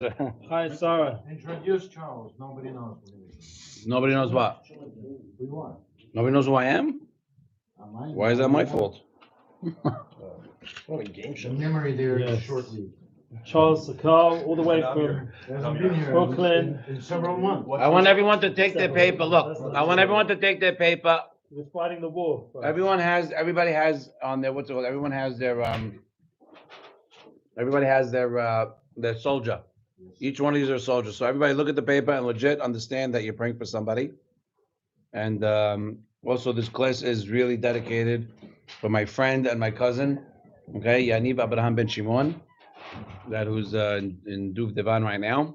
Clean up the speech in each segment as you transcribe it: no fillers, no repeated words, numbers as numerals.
Hi, Sarah. Introduce Charles. Nobody knows. Nobody knows what? Nobody knows who I am? Why is that my fault? What a game show. Memory there Yes. shortly. Charles Sakkal, all the way from Hasn't been here Brooklyn. in several months. I want everyone to take their paper. Look, I want everyone to take their paper. We're fighting the war. Everybody has on their, what's it called? Everyone has their soldier. Each one of these are a soldier. So everybody look at the paper and legit understand that you're praying for somebody. And also this class is really dedicated for my friend and my cousin, okay, Yaniv Abraham Ben Shimon, that who's in Duv Devan right now.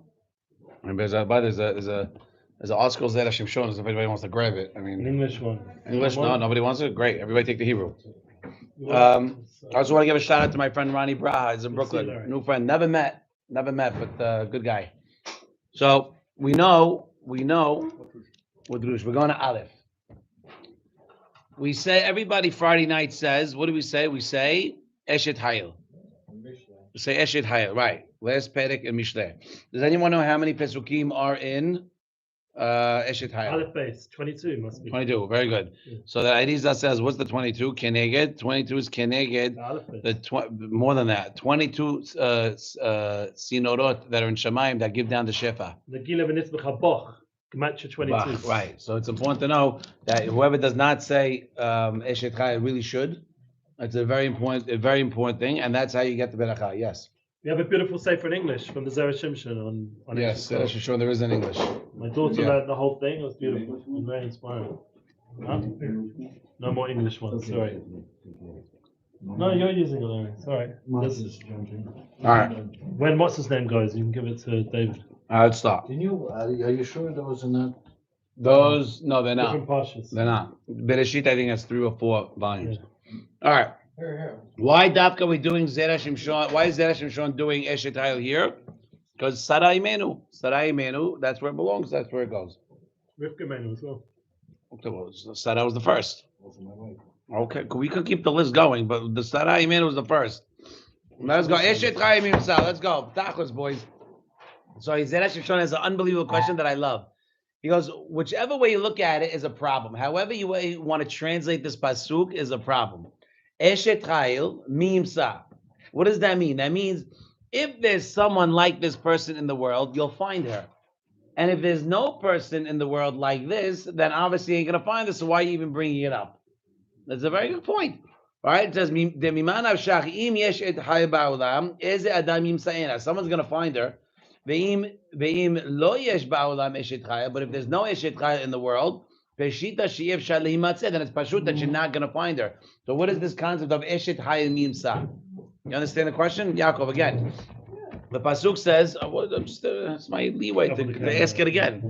And there's an article Zera Shimshon, if anybody wants to grab it. I mean, an English one. English? No, nobody wants it? Great. Everybody take the Hebrew. I also want to give a shout out to my friend Ronnie Braha. He's in Brooklyn. New friend. Never met, but good guy. So we know, we're going to Aleph. We say, everybody Friday night says, what do we say? We say Eshet Hayil. We say Eshet Hayil, right. Last Perek in Mishleh. Does anyone know how many Pesukim are in Eshet Hayil? Aleph base, 22 must be. 22, very good. Yeah. So the Ariza says, what's the 22? Keneged. 22 is Keneged. More than that. 22 Sinorot that are in Shemaim that give down the Shefa. The Gila v'nitzbech haboch, Gematria 22. Right. So it's important to know that whoever does not say Eshet Hayil really should. It's a very important thing, and that's how you get the beracha. Yes. We have a beautiful sefer in English from the Zera Shimshon on Yes, Zera Shimshon, there is in English. My daughter learned the whole thing. It was beautiful and very inspiring. Huh? No more English ones. Sorry. No, you're using it, Larry. Sorry. All right. When what's his name goes, you can give it to David. Let's start. Are you sure those are not? Those, no, they're not. Different Parshas. They're not. Bereshit, I think, has 3 or 4 volumes. Yeah. All right. Here. Why Dafka are we doing Zera Shimshon? Why is Zera Shimshon doing Eshet Hayil here? Because Sarai Menu, that's where it belongs. That's where it goes. Rivka Menu as well. Sarai was the first. Okay, we could keep the list going, but the Sarai Menu was the first. Let's go. Eshet Hayil Mimsa. Let's go. Tachlis, boys. So Zera Shimshon has an unbelievable question that I love. He goes, whichever way you look at it is a problem. However you want to translate this pasuk is a problem. Eshet Hayil Mimsa. What does that mean? That means if there's someone like this person in the world, you'll find her. And if there's no person in the world like this, then obviously you ain't going to find her, so why are you even bringing it up? That's a very good point. All right, it says, someone's going to find her. But if there's no Eshet Hayil in the world, then it's pashut that you're not going to find her. So what is this concept of Eshet Hayil Mimsa? You understand the question? Yaakov, again. The pasuk says, it's my leeway to ask it again.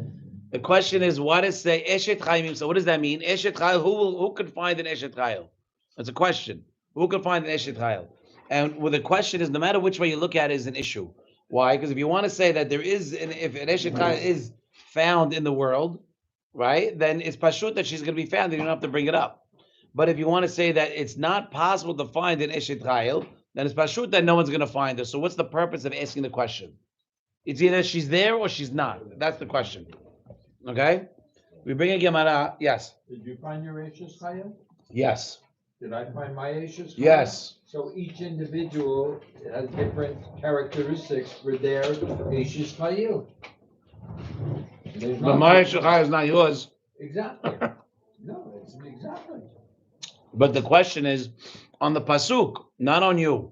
The question is, what does say Eshet Hayil Mimsa? What does that mean? Eshet Hayil, who could find an Eshet Hayil? That's a question. Who could find an Eshet Hayil? And the question is, no matter which way you look at it, is an issue. Why? Because if you want to say that there is, if an Eshet Hayil is found in the world, right, then it's pashut that she's going to be found, and you don't have to bring it up. But if you want to say that it's not possible to find an Eshet Hayil, then it's pashut that no one's going to find her. So what's the purpose of asking the question? It's either she's there or she's not. That's the question. Okay? We bring a Gemara. Yes. Did you find your Eshet Hayil? Yes. Did I find my Eshet Hayil? Yes. So each individual has different characteristics for their Eshet Hayil. But my Eshet Hayil is not yours. Exactly. No, it's exactly. But the question is on the pasuk, not on you.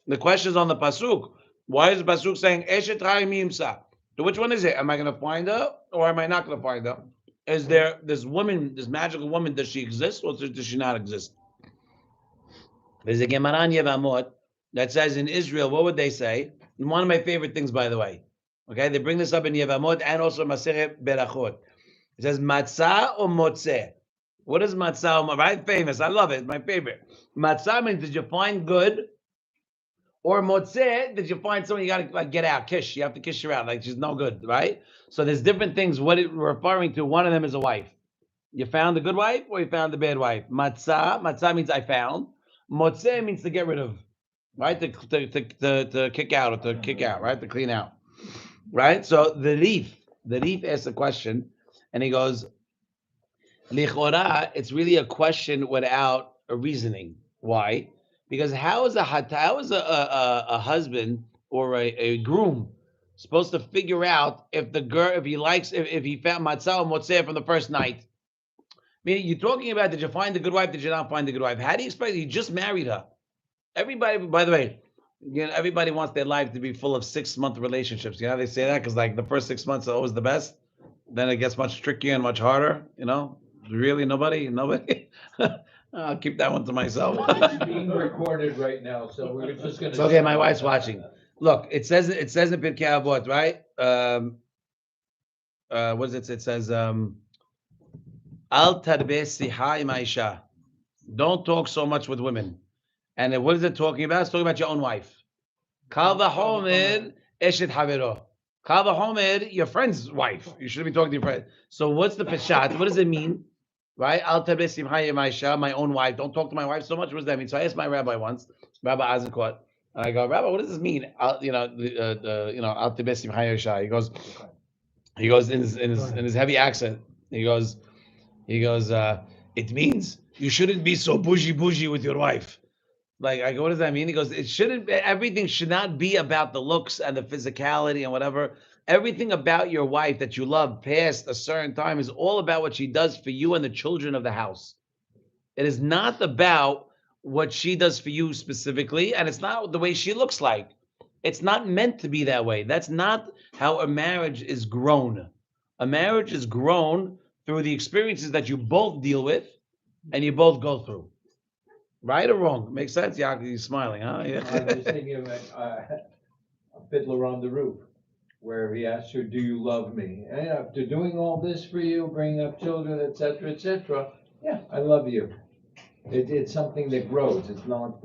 The question is on the pasuk. Why is the pasuk saying Eshet Hayil Mimsa? So which one is it? Am I going to find her or am I not going to find her? Is there this woman, this magical woman, does she exist or does she not exist? There's a Gemara in Yevamot that says in Israel, what would they say? And one of my favorite things, by the way. Okay, they bring this up in Yevamot and also Masechet Berachot. It says matzah or motzeh. What is matzah? Right, famous. I love it. My favorite. Matzah means did you find good, or motzeh did you find someone you got to get out, kiss? You have to kiss her out, like she's no good, right? So there's different things. What it's referring to. One of them is a wife. You found the good wife or you found the bad wife. Matzah means I found. Motzeh means to get rid of, right? To kick out or to kick out, right? To clean out. right? So the Reef asks a question, and he goes, Lichora, it's really a question without a reasoning. Why? Because how is a husband or a groom supposed to figure out if the girl, if he likes, if he found matzah or motzeh from the first night? Meaning, you're talking about, did you find a good wife? Did you not find a good wife? How do you expect? You just married her. Everybody, by the way, everybody wants their life to be full of 6-month relationships. You know how they say that? Because like the first 6 months are always the best. Then it gets much trickier and much harder. Really, nobody. I'll keep that one to myself. It's being recorded right now, so we're just gonna. It's okay. My wife's watching. Look, it says in Pirkei Avot, right? What is it? It says, Al tarbeh siha im ha'isha. Don't talk so much with women. And what is it talking about? It's talking about your own wife. Kal v'chomer eshet havero. Kal v'chomer, your friend's wife. You shouldn't be talking to your friend. So what's the peshat? What does it mean? Right? Al tarbeh siha im ha'isha, my own wife. Don't talk to my wife so much. What does that mean? So I asked my rabbi once, Rabbi Azenkot, and I go, Rabbi, what does this mean? Al tarbeh siha im ha'isha. He goes in his heavy accent. He goes, it means you shouldn't be so bougie with your wife. Like, I go, what does that mean? He goes, everything should not be about the looks and the physicality and whatever. Everything about your wife that you love past a certain time is all about what she does for you and the children of the house. It is not about what she does for you specifically, and it's not the way she looks like. It's not meant to be that way. That's not how a marriage is grown. A marriage is grown through the experiences that you both deal with and you both go through. Right or wrong? Makes sense? Yaakov, you're smiling, huh? Yeah. I was thinking of a Fiddler on the Roof, where he asks her, "Do you love me?" And after doing all this for you, bringing up children, etc., yeah, I love you. It's something that grows. It's not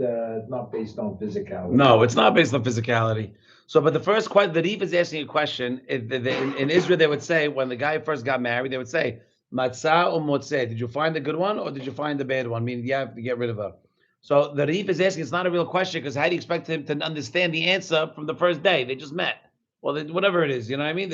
based on physicality. No, it's not based on physicality. So, but the first question, the Reef is asking a question. In Israel, they would say, when the guy first got married, they would say, Matzah or motzeh? Did you find the good one or did you find the bad one? Meaning you have to get rid of her. So the Reef is asking, it's not a real question because how do you expect him to understand the answer from the first day? They just met. Well, whatever it is, you know what I mean?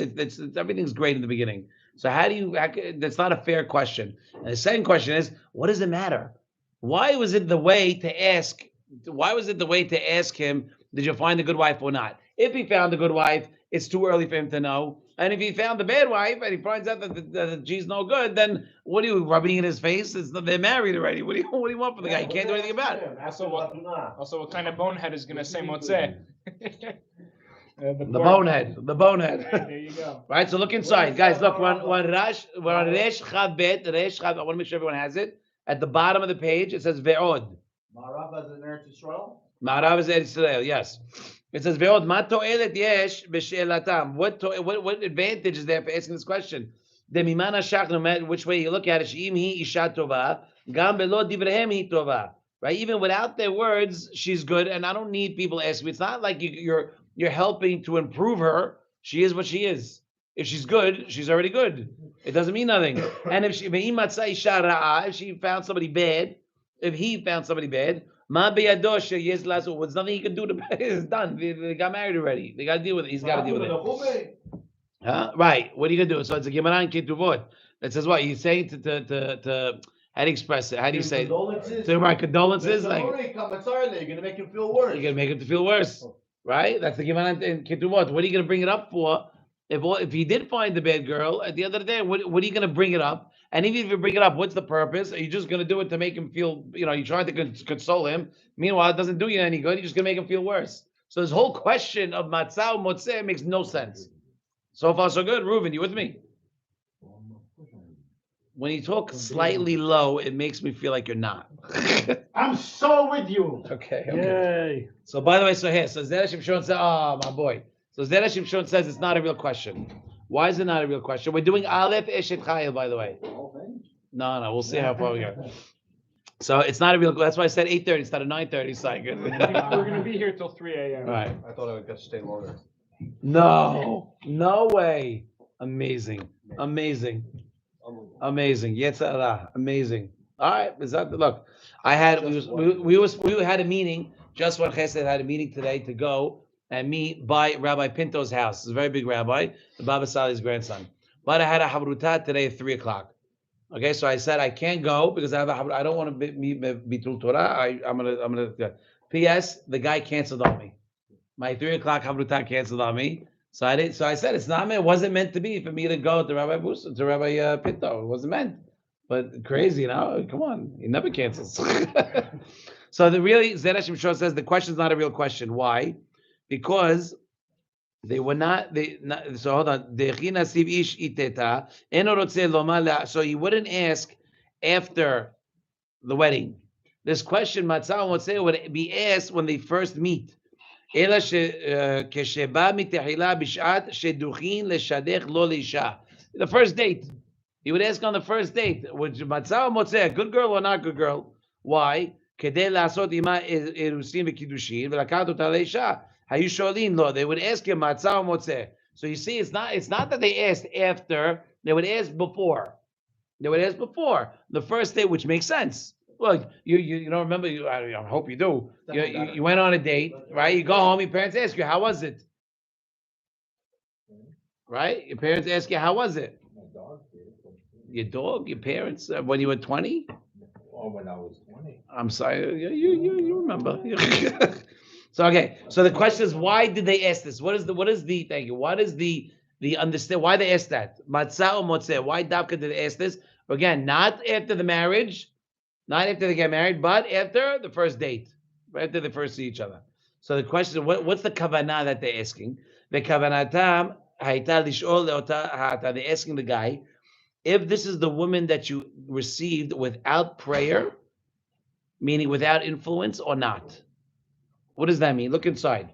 Everything's great in the beginning. So that's not a fair question. And the second question is, what does it matter? Why was it the way to ask? Why was it the way to ask him, did you find a good wife or not? If he found a good wife, it's too early for him to know. And if he found a bad wife and he finds out that she's no good, then what are you rubbing in his face? They're married already. What do you want from the guy? He can't do anything about it. Also, what kind of bonehead is going to say motzeh? The bonehead. There you go. Right. So look inside, guys. Look, we're on Resh Chav Bet. Resh Chav. I want to make sure everyone has it. At the bottom of the page, it says Ve'od. Ma'arav is in Eretz Yisrael? Ma'arav is Eretz Yisrael, yes. It says Ve'od. Ma to'elet yesh b'she'elatam. What advantage is there for asking this question? Demimana shach, no matter which way you look at it, she'im hi isha tova, gam be'lo divrehem hi tova. Right? Even without their words, she's good, and I don't need people asking me. It's not like you're helping to improve her. She is what she is. If she's good, she's already good. It doesn't mean nothing. And if she found somebody bad, if he found somebody bad, there's nothing he can do to it's done. They got married already. They got to deal with it. He's got to deal with it. Right. What are you gonna do? So it's a Gemara in Ketuvot that says what? You say to how do you express it? How do you say condolences? To my condolences? Like, Like you're gonna make him feel worse. you're gonna make him feel worse. Right? That's the Gemara in Ketuvot. What are you gonna bring it up for? If he did find the bad girl, at the end of the day, what are you going to bring it up? And even if you bring it up, what's the purpose? Are you just going to do it to make him feel, you're trying to console him. Meanwhile, it doesn't do you any good. You're just going to make him feel worse. So this whole question of matzah motzeh makes no sense. So far, so good. Reuven, you with me? When you talk slightly low, it makes me feel like you're not. I'm so with you. Okay. Yay. So by the way, so Zera Shimshon said, oh, my boy. So Zera Shimshon says it's not a real question. Why is it not a real question? We're doing Aleph Eshet Chaya, by the way. No, we'll see how far we go. So it's not a real. That's why I said 8:30 instead of 9:30. It's like We're going to be here till 3 a.m. Right. I thought I would get to stay longer. No way. Amazing. Yetzirah. Amazing. All right. Look, we had a meeting. Just when Chesed had a meeting today to go and meet by Rabbi Pinto's house. He's a very big rabbi, the Baba Sali's grandson. But I had a havruta today at 3:00. Okay, so I said I can't go because I don't want to meet Bitul Torah. I'm gonna. P.S. The guy canceled on me. My 3:00 havruta canceled on me. So I didn't. So I said it's not meant. It wasn't meant to be for me to go to Rabbi Busa, to Rabbi Pinto. It wasn't meant. But crazy, you know. Come on, he never cancels. So Zera Shimshon says the question is not a real question. Why? Because they were not. So hold on. So he wouldn't ask after the wedding. This question, Matzah would be asked when they first meet. The first date. He would ask on the first date, would Matzah Motzeh, good girl or not good girl? Why? They would ask him Matzah Motzeh. So you see, it's not that they asked after, they would ask before. They would ask before the first date, which makes sense. Look, you don't remember? I hope you do. You went on a date, right? You go home. Your parents ask you, "How was it?" Right? Your parents ask you, "How was it?" My dog did. Your dog, your parents, when you were 20. Or when I was 20. I'm sorry, you remember. So okay. So the question is, why did they ask this? What is the thank you? What is the understand? Why they asked that? Matzah or motzeh? Why Davka did they ask this? Again, not after the marriage. Not after they get married, but after the first date, right after they first see each other. So the question is, what's the kavanah that they're asking? The kavanatam hayta lishol leota hata. They're asking the guy, if this is the woman that you received without prayer, meaning without influence, or not. What does that mean? Look inside.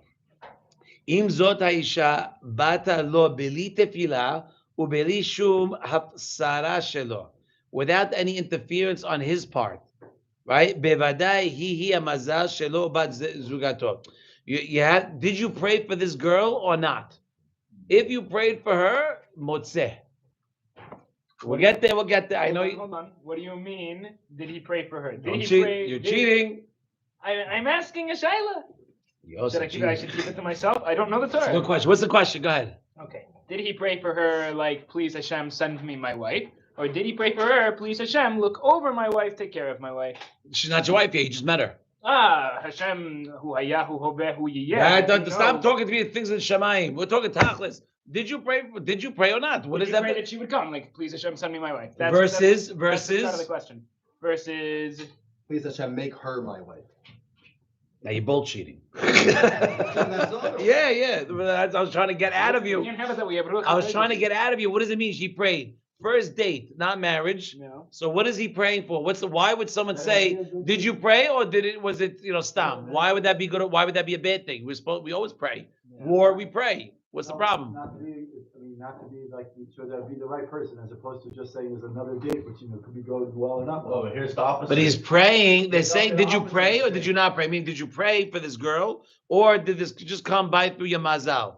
Im zot haisha bata lo beli tefila ubeli shum hafsara shelo. Without any interference on his part, right? Bevadai hi amazal shelo bat zugato. Did you pray for this girl or not? If you prayed for her, motzeh. We'll get there. I know. Hold on. What do you mean? Did he pray for her? Did he cheat. pray? You're cheating. I'm asking a shaila. Should I keep it to myself? I don't know the Torah. Good question. What's the question? Go ahead. Okay. Did he pray for her like, please Hashem, send me my wife? Or did he pray for her, please Hashem, look over my wife, take care of my wife? She's not your wife yet. You just met her. Hashem, hu haya, hu hobeh, hu yiyeh. Stop talking to me things in Shemayim. We're talking tachlis. Did you pray or not? What did is you that? Pray that she would come, like, please Hashem, send me my wife. Versus. That's the start of the question. Versus. Please Hashem, make her my wife. Now you're bullshitting. Yeah. I was trying to get out of you. I was trying to get out of you. What does it mean? She prayed. First date, not marriage. No. So what is he praying for? Why would someone say, did you pray or was it stam? Why would that be good? Why would that be a bad thing? We always pray. Yeah. War, we pray. What's the problem? Not to be like, so that be the right person, as opposed to just saying there's another date, which could be going well or not well. Oh, here's the opposite. But he's praying. They're saying, did you pray or did you not pray? I mean, did you pray for this girl or did this just come by through your mazal?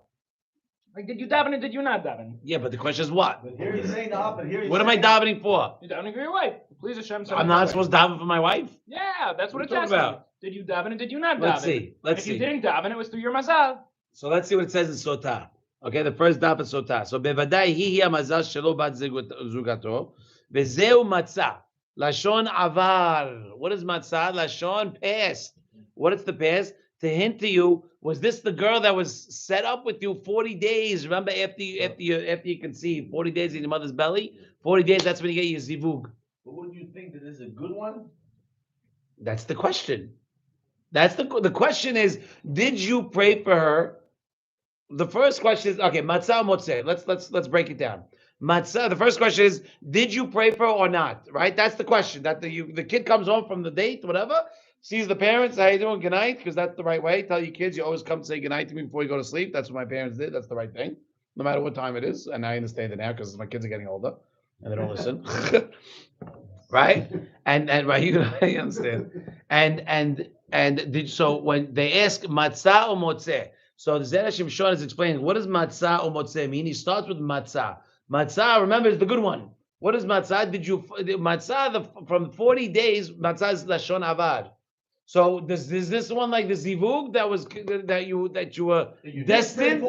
Like, did you daven or did you not daven? Yeah, but the question is what? But here he's saying the opposite. What am I davening for? You're davening for your wife. Please Hashem. I'm not supposed to daven for my wife? Yeah, that's what it's talking asking. about? Did you daven or did you not daven? Let's see. If you didn't daven, it was through your mazal. So let's see what it says in Sotah. Okay, the first daf is Sotah. So bevadai hi amazal shelo bat zugato vezeu matzah lashon avar. What is matzah? Lashon past. What is the past? To hint to you, was this the girl that was set up with you 40 days? Remember after you conceived, 40 days in your mother's belly? 40 days, that's when you get your zivug. But wouldn't you think that this is a good one? That's the question. That's the question is, did you pray for her? The first question is, okay, matzah or motzeh. Let's break it down. Matzah, the first question is, did you pray for her or not? Right? That's the question. That the kid comes home from the date, whatever, sees the parents, how you doing, good night, because that's the right way. Tell your kids, you always come say good night to me before you go to sleep. That's what my parents did. That's the right thing, no matter what time it is. And I understand it now because my kids are getting older and they don't listen. Right? And right, you understand. So when they ask matzah or motzeh, so the Zera Shimshon is explaining what does matzah or motzeh mean. He starts with matzah. Matzah, remember, is the good one. What is matzah? From 40 days, matzah is lashon avad. So is this one like the zivug that you were destined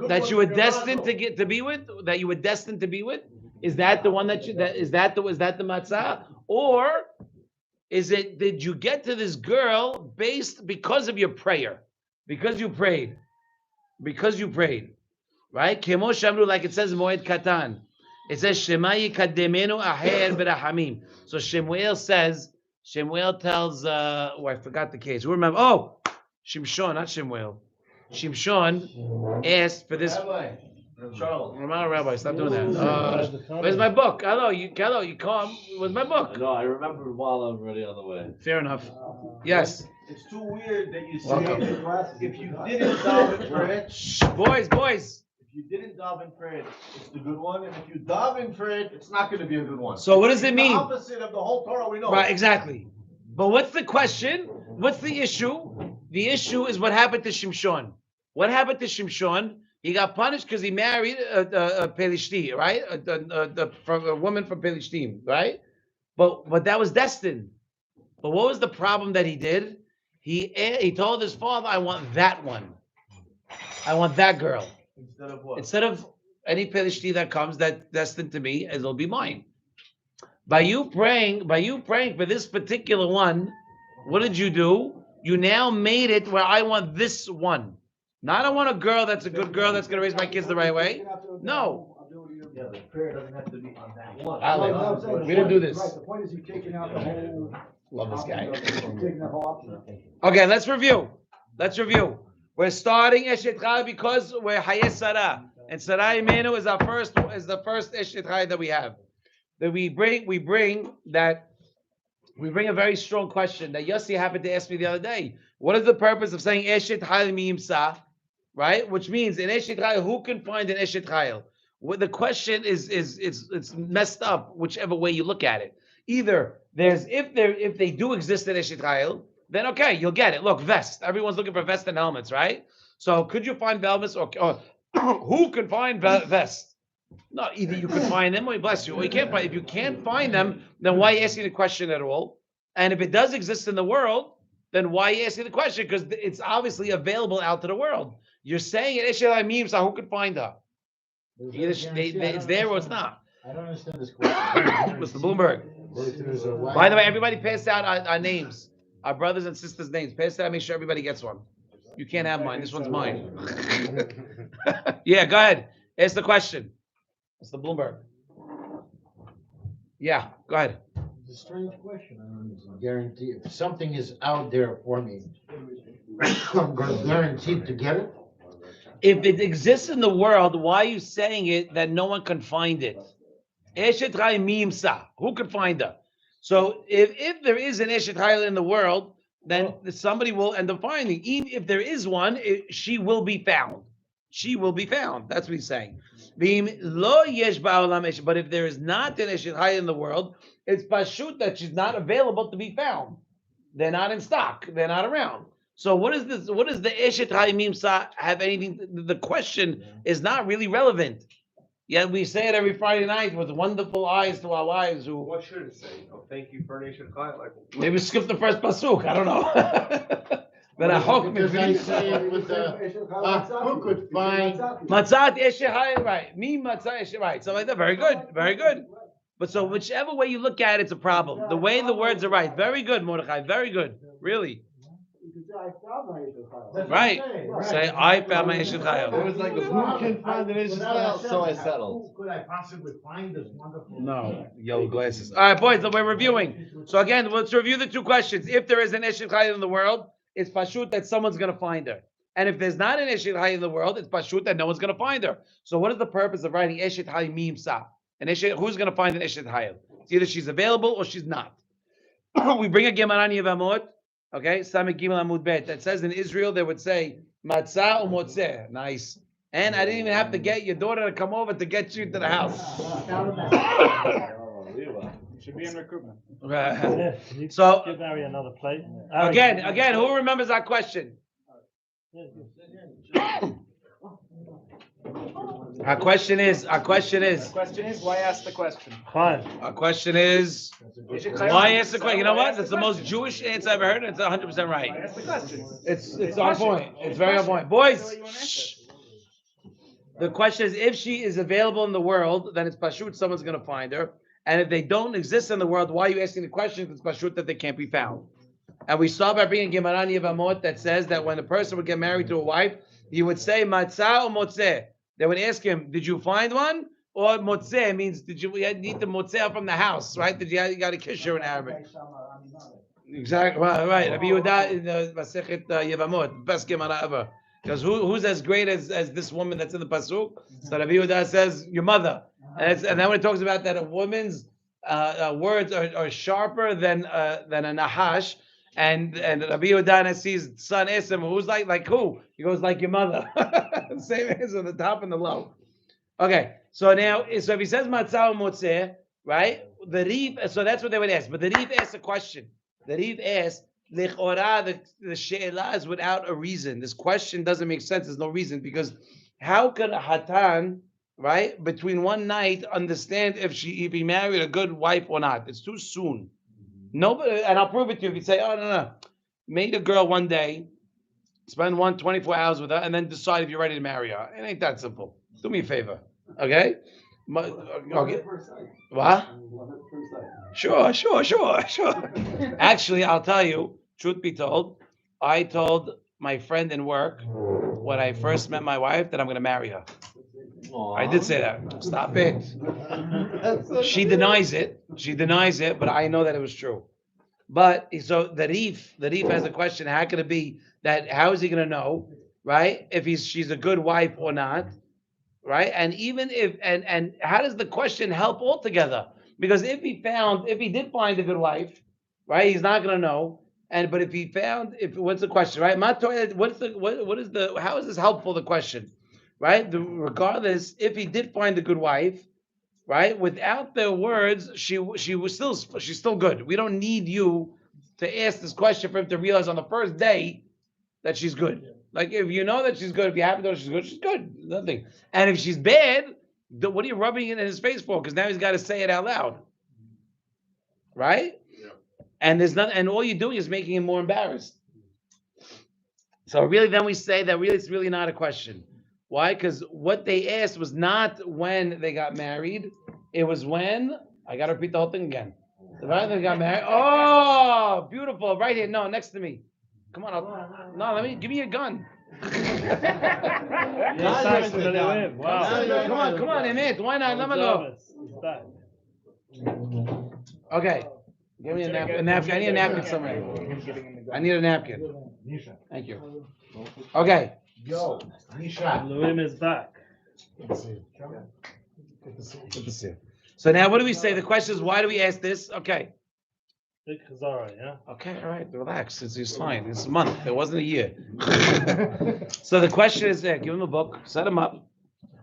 that you were destined to be with, that you were destined to be with? Is that the one that is that the matzah, or is it, did you get to this girl because of your prayer, because you prayed, right? Kemo shamru, like it says in Moed Katan, it says Shema yikademenu aher b'rahamim. So Shemuel tells, I forgot the case. Who remember? Oh, Shimshon, not Shemuel. Shimshon asked for this. Charles. I'm not a rabbi. Stop doing that. Where's my book? Hello, you come. Where's my book? No, I remember while I'm already on the way. Fair enough. Yes. It's too weird that you say Welcome. if you didn't daven for it. Shh, boys. If you didn't daven for it, it's the good one, and if you daven for it, it's not going to be a good one. So what does it mean? The opposite of the whole Torah we know. Right, exactly. But what's the question? What's the issue? The issue is what happened to Shimshon. What happened to Shimshon? He got punished because he married a Pelishti, right? A woman from Pelishtim, right? But that was destined. But what was the problem that he did? He told his father, I want that one. I want that girl. Instead of what? Instead of any Pelishti that comes that's destined to me, it'll be mine. By you praying for this particular one, what did you do? You now made it where I want this one. Not I want a girl that's a good girl that's going to raise my kids the right way. No. Yeah, the prayer doesn't have to be on that one. Alex, we didn't do this. Right, the point is you've taken out the whole. Love this guy. You've taken that whole option. Okay, let's review. We're starting Eshet Chaya because we're Hayes Sarah. And Sarah Imenu is the first Eshet Chaya that we have. That we bring a very strong question that Yossi happened to ask me the other day. What is the purpose of saying Eshet Chayil Miyimsa? Right? Which means in Eshet Chayil, who can find an Eshet Chayil? Well, the question is it's messed up whichever way you look at it. Either if they do exist in Eshet Chayil, then okay, you'll get it. Look, vest. Everyone's looking for vest and helmets, right? So could you find helmets or who can find vest? No, either you can find them or you bless you, or you can't find. If you can't find them, then why are you asking the question at all? And if it does exist in the world, then why are you asking the question? Because it's obviously available out to the world. You're saying it, so who can find her? Either it's there or it's not. I don't understand this question. Mr. Bloomberg. By the way, everybody pass out our names, our brothers and sisters' names. Pass it out, make sure everybody gets one. You can't have mine. This one's mine. Yeah, go ahead. Ask the question. Mr. Bloomberg. Yeah, go ahead. It's a strange question. I don't guarantee if something is out there for me, I'm going to guarantee to get it. If it exists in the world, why are you saying it that no one can find it? Eshet Chayil Miyimsa. Who can find her? So if there is an Eshet Chayil in the world, then somebody will end up finding. Even if there is one, she will be found. She will be found. That's what he's saying. But if there is not an Eshet Chayil in the world, it's pashut that she's not available to be found. They're not in stock. They're not around. So what is this? What does the Eshet Chayil Mimsa have anything? The question is not really relevant. Yet we say it every Friday night with wonderful eyes to our wives. Who? What should it say? Oh, thank you for an Eshet Chayil. Like, Maybe skip the first pasuk. I don't know. But I hope because I say it with who could find Matzat Eshet Chayil, right? Me Matzat Eshet, right? So like that. Very good. Very good. But so whichever way you look at it, it's a problem. The way the words are right. Very good, Mordechai. Very good. Really. Right. Say, I found my Eshet Chayil. it was like who can find an Eshet Chayil? So I settled. Who could I possibly find this wonderful? No, yellow glasses. All right, boys, we're reviewing. So again, let's review the two questions. If there is an Eshet Chayil in the world, it's pashut that someone's going to find her. And if there's not an Eshet Chayil in the world, it's pashut that no one's going to find her. So what is the purpose of writing Eshet Chayil Miyimsa? And who's going to find an Eshet Chayil? It's either she's available or she's not. We bring a Gemara Yevamot. Okay, Samik Gimel Amud Bet. That says in Israel they would say matzah or motzeh. Nice. And I didn't even have to get your daughter to come over to get you to the house. Should be in recruitment. Right. You So give Harry another plate. again, who remembers our question? Our question is, The question is, why ask the question? Fine. our question is, Is it why chayav? ask the question? You know what? That's the most Jewish answer I've ever heard. It's 100% Why right. ask the question? It's on point. It's very on point. Boys, shh. The question is, if she is available in the world, then it's pashut, someone's going to find her. And if they don't exist in the world, why are you asking the question? It's pashut that they can't be found. And we saw by bringing Gemara Yevamot that says that when a person would get married to a wife, he would say matzah or motzeh. They would ask him, did you find one? Or motzeh means, did you need the motzeh from the house, right? You got to kiss her in Arabic. Exactly, right. Rabbi Yehuda in the Masechet Yevamot, best Gemara ever. Because who's as great as this woman that's in the pasuk? So Rabbi Yehuda says your mother, and then when it talks about that a woman's words are sharper than a nahash, and Rabbi Yehuda sees son Esim, who's like who? He goes like your mother. Same answer, the top and the low. Okay, so if he says matzah motzeh, right? The Reef, so that's what they would ask. But the Reef asks a question. The Reef asks, L'chora, the she'elah is without a reason. This question doesn't make sense. There's no reason, because how could a hatan, right, between one night understand if he married a good wife or not? It's too soon. Nobody, and I'll prove it to you if you say, oh, no. Meet a girl one day, spend 24 hours with her, and then decide if you're ready to marry her. It ain't that simple. Do me a favor, okay? Okay. What? Sure. Actually, I'll tell you, truth be told, I told my friend in work when I first met my wife that I'm going to marry her. I did say that. Stop it. She denies it, but I know that it was true. But so the Reef has a question. How could it be that? How is he going to know, right? If she's a good wife or not, right? And even if and how does the question help altogether? Because if he did find a good wife, right? He's not going to know. But what's the question, right? How is this helpful? The question, right? Regardless, if he did find a good wife, right? Without the words, she's still good. We don't need you to ask this question for him to realize on the first day that she's good. Like if you know that she's good, if you happen to know she's good, nothing. And if she's bad, what are you rubbing it in his face for? Because now he's got to say it out loud, right? Yeah. And there's nothing, and all you're doing is making him more embarrassed. So really, then we say that really it's really not a question. Why? Because what they asked was not when they got married. It was when, I got to repeat the whole thing again. Right? They got married. Oh, beautiful. Right here. No, next to me. Come on. Give me your gun. Wow. Come on, Emmett. Why not? Let me go. Okay. Give me a napkin. I need a napkin somewhere. I need a napkin. Thank you. Okay. Yo, Nisha. Louim is back. Good to see you. So now what do we say? The question is, why do we ask this? Okay. Big Chazara, yeah? Okay, all right, relax. It's fine. It's a month. It wasn't a year. So the question is, give him a book, set him up.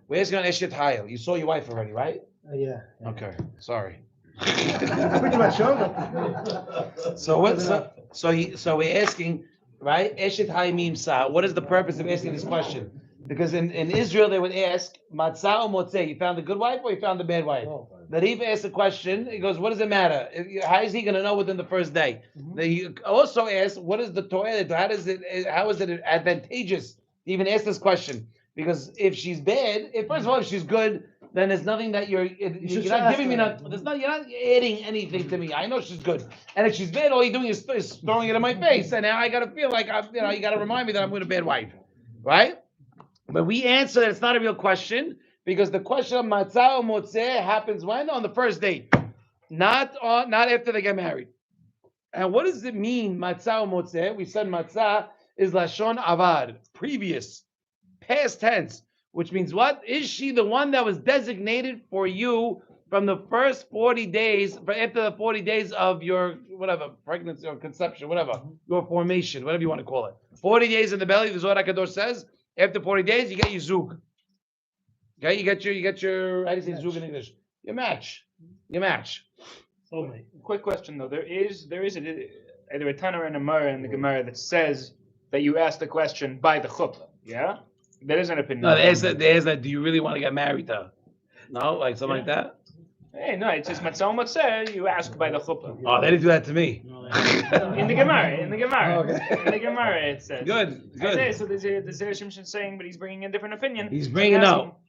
We're asking on Eshet Hayel. You saw your wife already, right? Yeah. Okay, sorry. Pretty much over. So we're asking, right? Eshet Hayel Mimsa. What is the purpose of asking this question? Because in Israel they would ask, Matzah or Motzeh, you found a good wife or you found a bad wife? The Rebbe asks a question, he goes, what does it matter? How is he going to know within the first day? He also asks, what is the Torah? How is it advantageous to even ask this question? Because if she's bad, first of all, if she's good, then there's nothing that you're not giving me. You're not adding anything to me. I know she's good. And if she's bad, all you're doing is throwing it in my face. And now I got to feel like, you got to remind me that I'm with a bad wife. Right? But we answer that it's not a real question, because the question of matzah or motzeh happens when? On the first date, not after they get married. And what does it mean, matzah or motzeh? We said matzah is lashon avad, previous, past tense, which means what? Is she the one that was designated for you from the first 40 days, after the 40 days of your, whatever, pregnancy or conception, whatever, your formation, whatever you want to call it. 40 days in the belly, the Zohar HaKadosh says, after 40 days, you get your zug. Okay, you get your. How do you say zug in English? Your match. Soulmate. Quick question though. There is either a Tana or an Amara in the Gemara that says that you ask the question by the chuppah. Yeah. There is an opinion. No, they ask that. Do you really want to get married to her? No, like something like that. Hey, no, it's just matzah matzah. You ask by the chuppah. Oh, they didn't do that to me. In the Gemara, Okay. in the Gemara, it says. Good. So the Zera Shimshon saying, but he's bringing a different opinion. He's bringing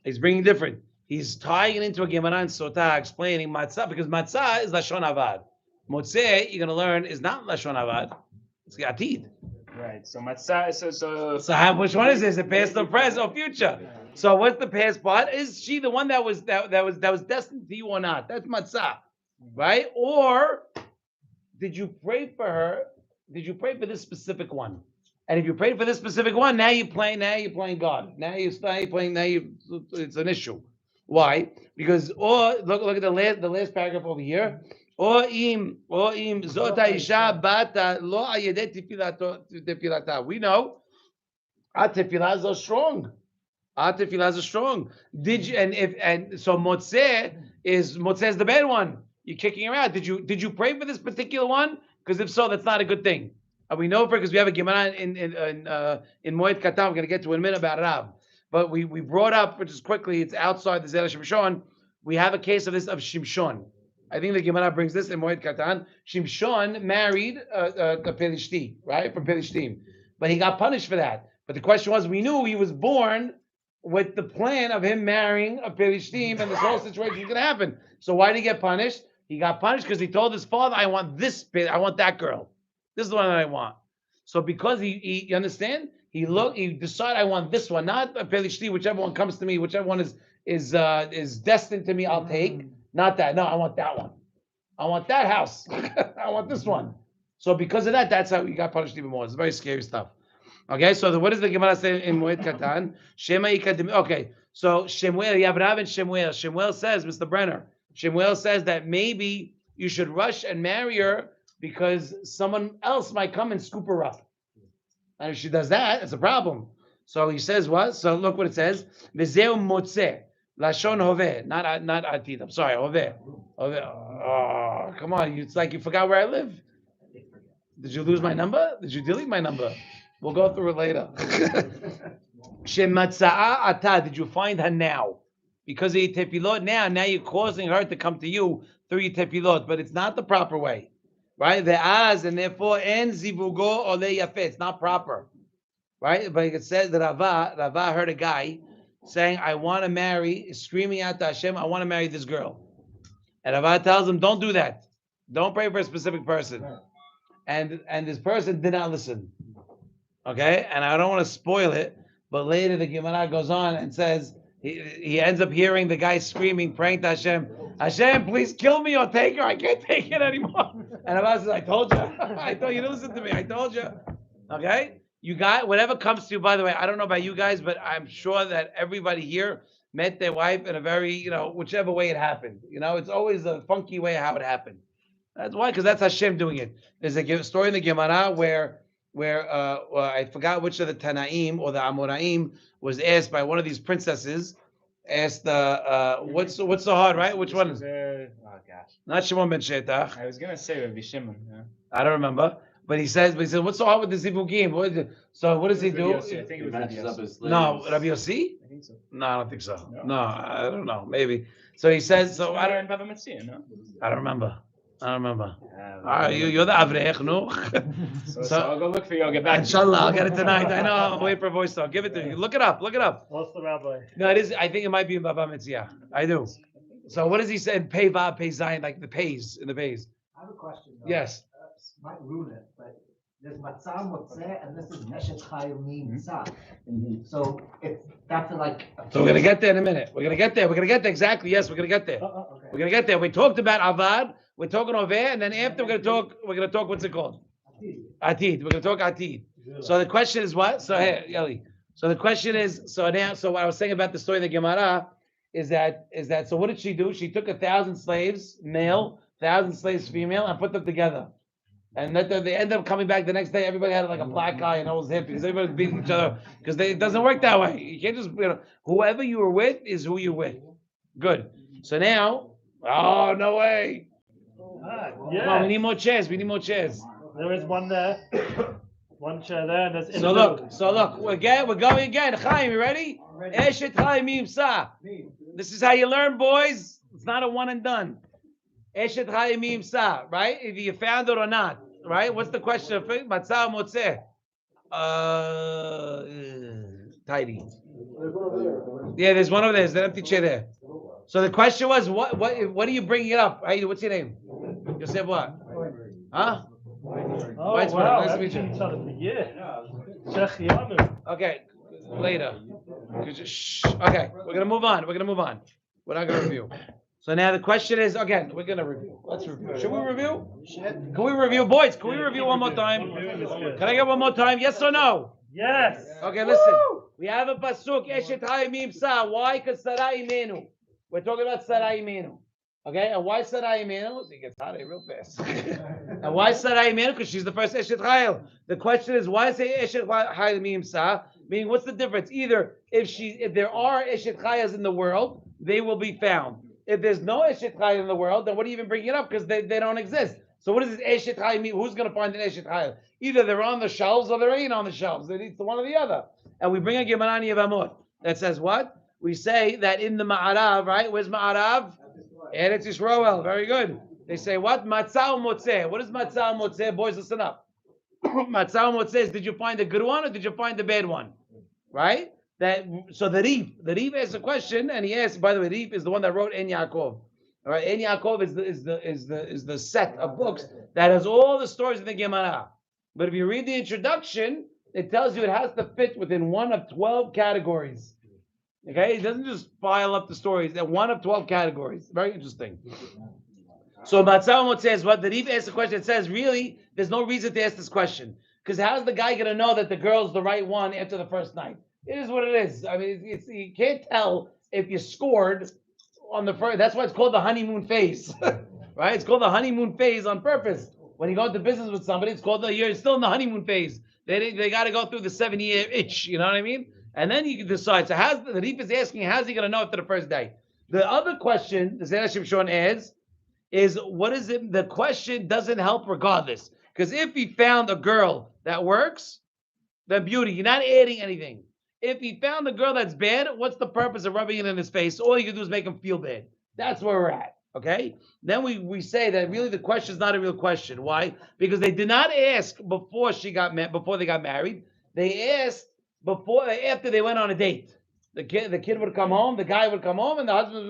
He's bringing different. He's tying it into a Gemara and Sotah, explaining matzah, because matzah is lashon avad. Motzeh, you're gonna learn, is not lashon avad. It's atid. Right. So matzah. Which one is this? The past, or present, or future? So what's the past part? Is she the one that was destined to you or not? That's matzah, right? Or did you pray for her? Did you pray for this specific one? And if you prayed for this specific one, now you're playing God. It's an issue. Why? Because look at the last paragraph over here. We know our tefillahs are strong. Did you so motzeh is the bad one. You're kicking her out. Did you pray for this particular one? Because if so, that's not a good thing. And we know because we have a Gemara in Moed Katan. We're going to get to in a minute about Rav. But we brought up, which is quickly, it's outside the Zera Shimshon. We have a case of Shimshon. I think the Gemara brings this in Moed Katan. Shimshon married a Pelishti, right, from Pelishtim. But he got punished for that. But the question was, we knew he was born with the plan of him marrying a Pelishtim, and this whole situation was going to happen. So why did he get punished? He got punished because he told his father, I want that girl. This is the one that I want. So because he you understand? He decided I want this one, not a Pelishti, whichever one comes to me, whichever one is destined to me, I'll take. Not that. No, I want that one. I want that house. I want this one. So because of that, that's how he got punished even more. It's very scary stuff. Okay, so what does the Gemara say in Moed Katan? Shema Ikadim. Okay, so Shemuel, you have Rav and Shemuel. Shemuel says, Mr. Brenner, Shemuel says that maybe you should rush and marry her because someone else might come and scoop her up. And if she does that, it's a problem. So he says what? So look what it says. V'zeu motzeh. Lashon hoveh. Not atid. I'm sorry, hoveh. Oh, come on. It's like you forgot where I live. Did you lose my number? Did you delete my number? We'll go through it later. Shematza'a ata. Did you find her now? Because of your tefillot now you're causing her to come to you through your tefillot, but it's not the proper way. Right? The az, and therefore en zivugo ole yafeh. It's not proper. Right? But it says that Rava heard a guy saying, I want to marry, screaming out to Hashem, I want to marry this girl. And Rava tells him, don't do that. Don't pray for a specific person. And this person did not listen. Okay? And I don't want to spoil it, but later the Gemara goes on and says, he ends up hearing the guy screaming, praying to Hashem, Hashem, please kill me or take her. I can't take it anymore. And Rava says, I told you. I told you to listen to me. I told you. Okay? You got whatever comes to you, by the way, I don't know about you guys, but I'm sure that everybody here met their wife in a very, whichever way it happened. It's always a funky way how it happened. That's why, because that's Hashem doing it. There's a story in the Gemara where I forgot which of the Tanaim or the Amoraim was asked by one of these princesses, asked what's so hard, right? Which one? Oh gosh. Not Shimon ben Shetach. I was gonna say Rabbi Shimon. Yeah. I don't remember. But he says, what's so hard with the zivugim? So what does he do? I think it was Rabbi Yossi. No, Rabbi Yossi? I think so. No, I don't think so. No, I don't know. Maybe. So he says, I don't remember. You're the Avrech, no? So I'll go look for you. I'll get back. Inshallah, I'll get it tonight. I know. I'm waiting for a voice talk. Give it to you. Look it up. What's the rabbi? No, it is. I think it might be in Baba Mitzvah. I do. So what does he say? Pei Vav, Pei Zayin, like the pays in the pays. I have a question. Though. Yes. Might ruin it, but there's matzah motzeh, and this is meshet chayil mitzah. So that's like. So we're gonna get there in a minute. We're gonna get there exactly. Yes, we're gonna get there. Okay. We're gonna get there. We talked about avad. We're talking over, and then after we're gonna talk. What's it called? Atid. We're gonna talk atid. So the question is what? So here, Yali. So the question is. So what I was saying about the story of the Gemara is that. So what did she do? She took 1,000 slaves, male, 1,000 slaves, female, and put them together. And that they ended up coming back the next day. Everybody had like a black eye and all was hip because everybody was beating each other because it doesn't work that way. You can't just whoever you were with is who you're with. Good. So now, oh no way. Yeah. Come on, we need more chairs. There is one there. One chair there, and that's So look, we're going again. Chaim, you ready? Eshet Chaim Imsa. This is how you learn, boys. It's not a one and done. Eshet Chaim Imsa, right? If you found it or not, right? What's the question of Matzah Motzeh? Tidy. Yeah, there's one over there. There's an empty chair there. So the question was, what are you bringing it up? Hey, what's your name? You said what? Huh? Oh, Nice wow. to meet you. Each other for years. Okay, later. Okay, we're gonna move on. We're not gonna review. So now the question is, again, we're gonna review. Let's review. Should we review? Can we review, boys? Can we review one more time? Can I get one more time? Yes or no? Yes. Okay, listen. We have a pasuk. Eshet Hayimim Sa. Why? Because Sarai Imenu. We're talking about Sarai Imenu. Okay, and why Sarai Imenu? So he gets out of here real fast. And why Sarai Imenu? Because she's the first Eshet Chayil. The question is, why say Eshet Hayimim Sa? Meaning, what's the difference? Either if there are Eshet Chayas in the world, they will be found. If there's no Eshet Chayil in the world, then what are you even bringing it up? Because they don't exist. So what does this Eshet Chayil mean? Who's going to find an Eshet Chayil? Either they're on the shelves or they ain't on the shelves. It's one or the other. And we bring a Gemarani of Amot that says what? We say that in the Ma'arav, right? Where's Ma'arav? Eretz Yisrael. Very good. They say what? Matzah Motzeh. What is Matzah Motzeh? Boys, listen up. Matzah Motzeh is, did you find the good one or did you find the bad one? Right? So the Reef asks a question, and he asks, by the way, Reef is the one that wrote En Yaakov. All right, En Yaakov is the set of books that has all the stories in the Gemara. But if you read the introduction, it tells you it has to fit within one of 12 categories. Okay, it doesn't just file up the stories. They're one of 12 categories. Very interesting. So Matzah says, what the Reef asks the question. It says, really, there's no reason to ask this question, because how's the guy going to know that the girl's the right one after the first night? It is what it is. I mean, you can't tell if you scored on the first. That's why it's called the honeymoon phase, right? It's called the honeymoon phase on purpose. When you go into business with somebody, it's called you're still in the honeymoon phase. They got to go through the 7-year itch. You know what I mean? And then you can decide. So the Reef is asking, how's he going to know after the first day? The other question the Zera Shimshon adds is, what is it? The question doesn't help regardless, because if he found a girl that works, then beauty. You're not adding anything. If he found a girl that's bad, what's the purpose of rubbing it in his face? All you can do is make him feel bad. That's where we're at. Okay? Then we say that really the question is not a real question. Why? Because they did not ask before they got married. They asked after they went on a date. The kid would come home, the guy would come home, and the husband,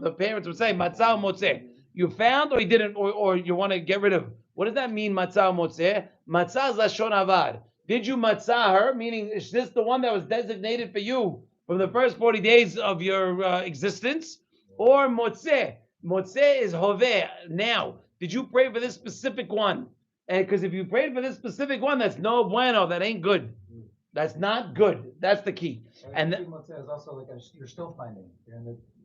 the parents would say, Matzah Motzeh. You found or you didn't, or you want to get rid of. What does that mean, Matzah Motzeh? Matzah is Lashon Avad. Did you matzah her? Meaning, is this the one that was designated for you from the first 40 days of your existence? Or motzeh? Motzeh is hoveh, now. Did you pray for this specific one? And because if you prayed for this specific one, that's no bueno. That ain't good. That's not good. That's the key. And motzeh is also like you're still finding.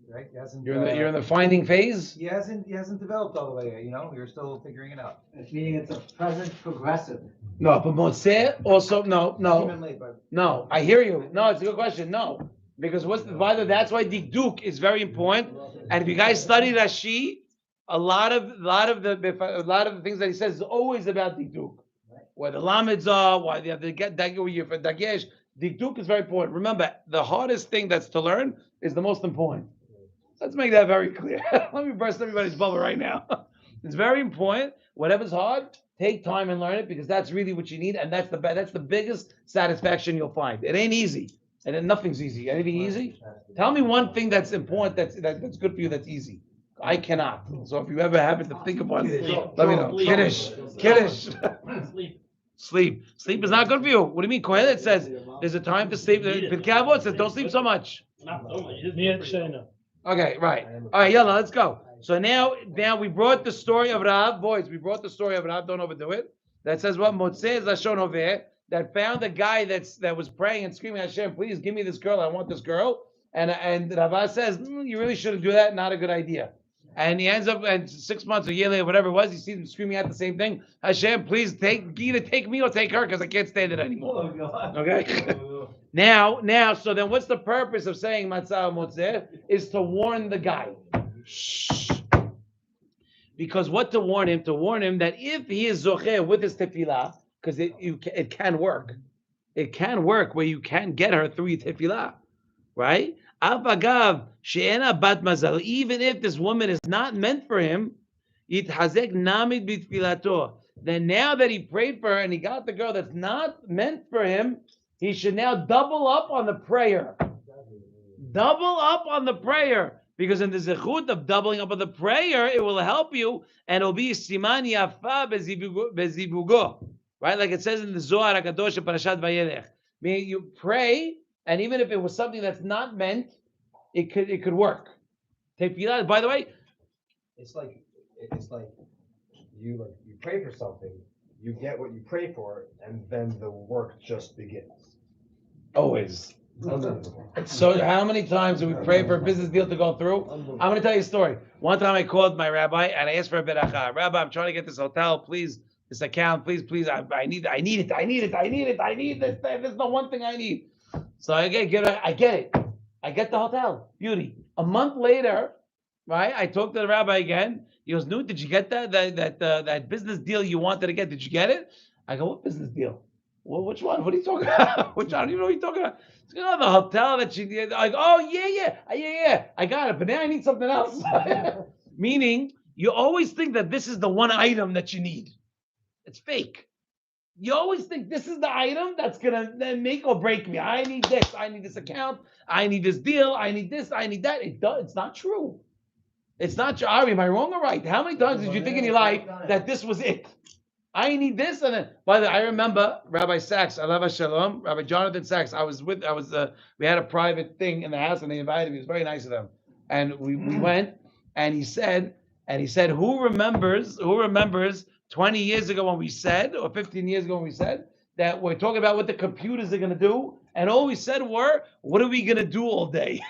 Right? You're in the finding phase. He hasn't developed all the way. You're still figuring it out. Meaning it's a present progressive. No, but Motzeh also no. I hear you. No, it's a good question. No, because that's why Dikduk is very important. And if you guys study Rashi, a lot of the things that he says is always about Dikduk. Where the Lamids are, why they have to get for Dagesh. Dikduk is very important. Remember, the hardest thing that's to learn is the most important. Let's make that very clear. Let me burst everybody's bubble right now. It's very important. Whatever's hard, take time and learn it, because that's really what you need, and that's the biggest satisfaction you'll find. It ain't easy, and then nothing's easy. Anything easy? Tell me one thing that's important that's good for you that's easy. I cannot. So if you ever happen to think of one, let me know. Kiddush. Sleep. Sleep is not good for you. What do you mean? Kohelet says there's a time to sleep. Pirkei Avot says don't sleep so much. Okay, right. All right, yalla, let's go. So now we brought the story of Rav. Boys, we brought the story of Rav. Don't overdo it. That says what? Motzeh is Lashon Hoveh. That found a guy that was praying and screaming, Hashem, please give me this girl. I want this girl. And Rava says, you really shouldn't do that. Not a good idea. And he ends up, and 6 months or year later, whatever it was, he sees him screaming out the same thing. Hashem, please either take me or take her, because I can't stand it anymore. Okay? Now, so then what's the purpose of saying Matzah Motzeh? Is to warn the guy. Shh. Because what to warn him? To warn him that if he is zocheh with his tefillah, because it can work. It can work where you can get her through tefillah, right? Avagav she'ena bat mazal. Even if this woman is not meant for him, yitchazek namid b'tfilato. Then now that he prayed for her and he got the girl that's not meant for him, he should now double up on the prayer. Double up on the prayer. Because in the zechut of doubling up on the prayer, it will help you and it'll be siman yafa bezivugo. Right? Like it says in the Zohar HaKadosh Parashat Vayelech. Meaning you pray, and even if it was something that's not meant, it could work. Tefillah, by the way, It's like you pray for something, you get what you pray for, and then the work just begins. always. So how many times do we pray for a business deal to go through? I'm going to tell you a story. One time I called my rabbi and I asked for a beracha. Rabbi, I'm trying to get this hotel, please, this account, please, I need it. There's the one thing I need. So I get it. I get the hotel. Beauty. A month later, right? I talked to the rabbi again. He goes, "No, did you get that business deal you wanted to get? Did you get it?" I go, "What business deal? Well, which one? What are you talking about? Which one? I don't even know what you're talking about." He's going, "Oh, the hotel that you did." I go, "Oh, yeah. I got it, but now I need something else." Meaning, you always think that this is the one item that you need. It's fake. You always think this is the item that's going to make or break me. I need this. I need this account. I need this deal. I need this. I need that. It's not true. It's not true. Ari, am I wrong or right? How many times did you think in your life that this was it? I need this, and then. By the way, I remember Rabbi Sachs, Alav Shalom, Rabbi Jonathan Sachs. We had a private thing in the house, and they invited me. It was very nice of them, and we went, and he said, who remembers 20 years ago when we said, or 15 years ago when we said that we're talking about what the computers are going to do, and all we said were, what are we going to do all day?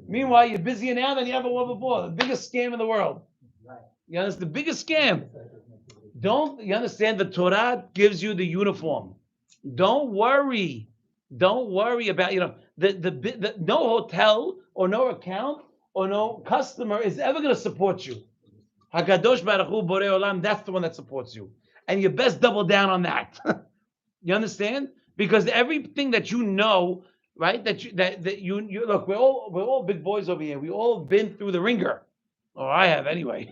Meanwhile, you're busier now than you ever were before. The biggest scam in the world. You understand? The biggest scam. You understand? The Torah gives you the uniform. Don't worry about, the no hotel or no account or no customer is ever going to support you. HaKadosh Baruch Hu Borei Olam, that's the one that supports you. And you best double down on that. You understand? Because everything that you know, right? That you look, we're all big boys over here. We all been through the ringer. Or I have anyway.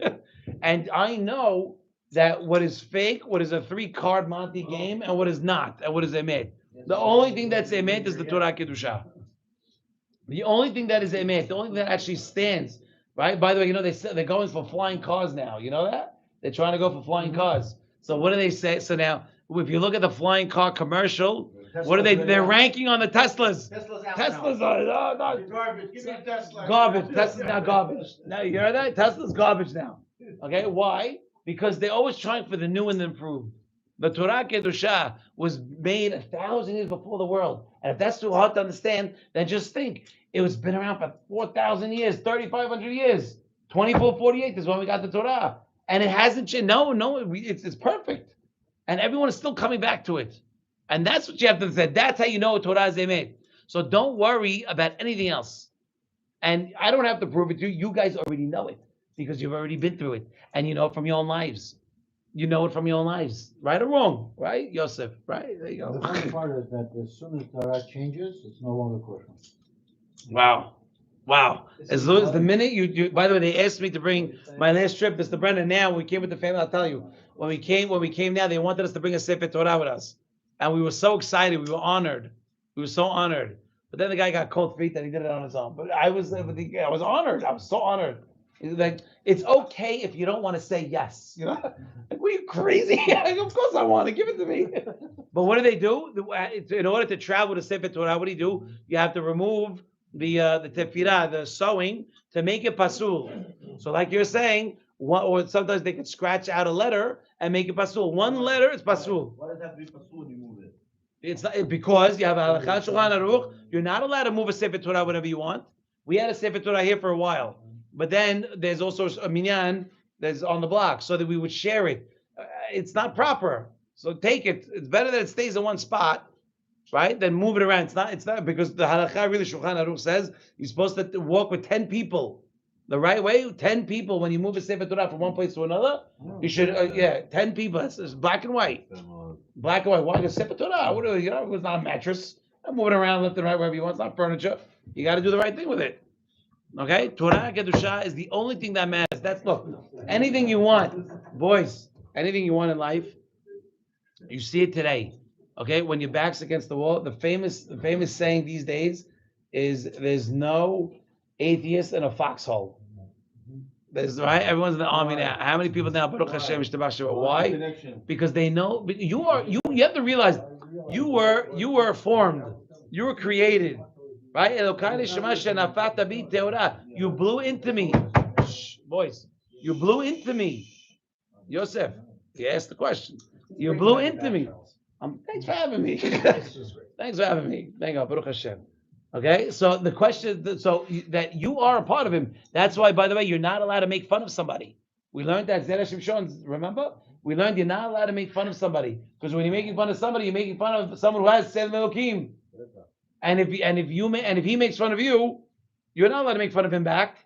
And I know that what is fake, what is a 3-card Monte game, and what is not, and what is emet. The only thing that's emet is the Torah Kedusha. The only thing that is emet, the only thing that actually stands, right? By the way, they're going for flying cars now. You know that? They're trying to go for flying cars. So what do they say? So now, if you look at the flying car commercial, what are they? They're ranking on the Teslas. Teslas are Garbage. Give me a Tesla. garbage. Tesla's now garbage. Now you hear that? Tesla's garbage now. Okay, why? Because they're always trying for the new and the improved. The Torah Kedusha was made 1,000 years before the world. And if that's too hard to understand, then just think. It was been around for 4,000 years, 3,500 years. 2448 is when we got the Torah. And it hasn't changed. No, it's perfect. And everyone is still coming back to it. And that's what you have to say. That's how you know Torah is emet. So don't worry about anything else. And I don't have to prove it to you. You guys already know it because you've already been through it. And you know it from your own lives. You know it from your own lives. Right or wrong? Right, Yosef? Right? There you go. The funny part is that as soon as Torah changes, it's no longer kosher. Wow. As long as the minute you by the way, they asked me to bring my last trip, Mr. Brennan. Now we came with the family, I'll tell you. When we came now, they wanted us to bring a Sefer Torah with us. And we were so excited, we were honored. We were so honored. But then the guy got cold feet and he did it on his own. But I was honored. I was so honored. Like, it's okay if you don't want to say yes. Like, what are you crazy? Of course I want to. Give it to me. But what do they do? In order to travel to Sefer Torah, what do? You have to remove the tefillah, the sewing, to make it pasul. So like you're saying, or sometimes they can scratch out a letter and make it pasul. One letter is pasul. Why does that be pasul when you move it? It's not, because you have a halakha shulchan aruch. You're not allowed to move a Sefer Torah whenever you want. We had a Sefer Torah here for a while. But then there's also a minyan that's on the block so that we would share it. It's not proper. So take it. It's better that it stays in one spot, right? Than move it around. It's not because the halakha really Shulchan Aruch says you're supposed to walk with 10 people. The right way, 10 people. When you move a Sefer Torah from one place to another, you should, 10 people. It's black and white. Black and white. Why? Because Sefer Torah. What do you know? It's not a mattress. I'm moving around left and right wherever you want. It's not furniture. You got to do the right thing with it. Okay? Torah Kedusha is the only thing that matters. That's, look, anything you want, boys, anything you want in life, you see it today. Okay? When your back's against the wall, the famous saying these days is there's no atheist in a foxhole. There's, right? Everyone's in the army now. How many people now? Baruch Hashem, why? Because they know you have to realize you were formed. You were created. Right? You blew into me. Shh, boys. You blew into me. Yosef, you asked the question. You blew into me. Thanks for having me. Thanks for having me. Thank you, Baruch Hashem. Okay, so the question, that you are a part of him. That's why, by the way, you're not allowed to make fun of somebody. We learned that Zera Shimshon. Remember, we learned you're not allowed to make fun of somebody, because when you're making fun of somebody, you're making fun of someone who has Tselem Elokim. And if he makes fun of you, you're not allowed to make fun of him back,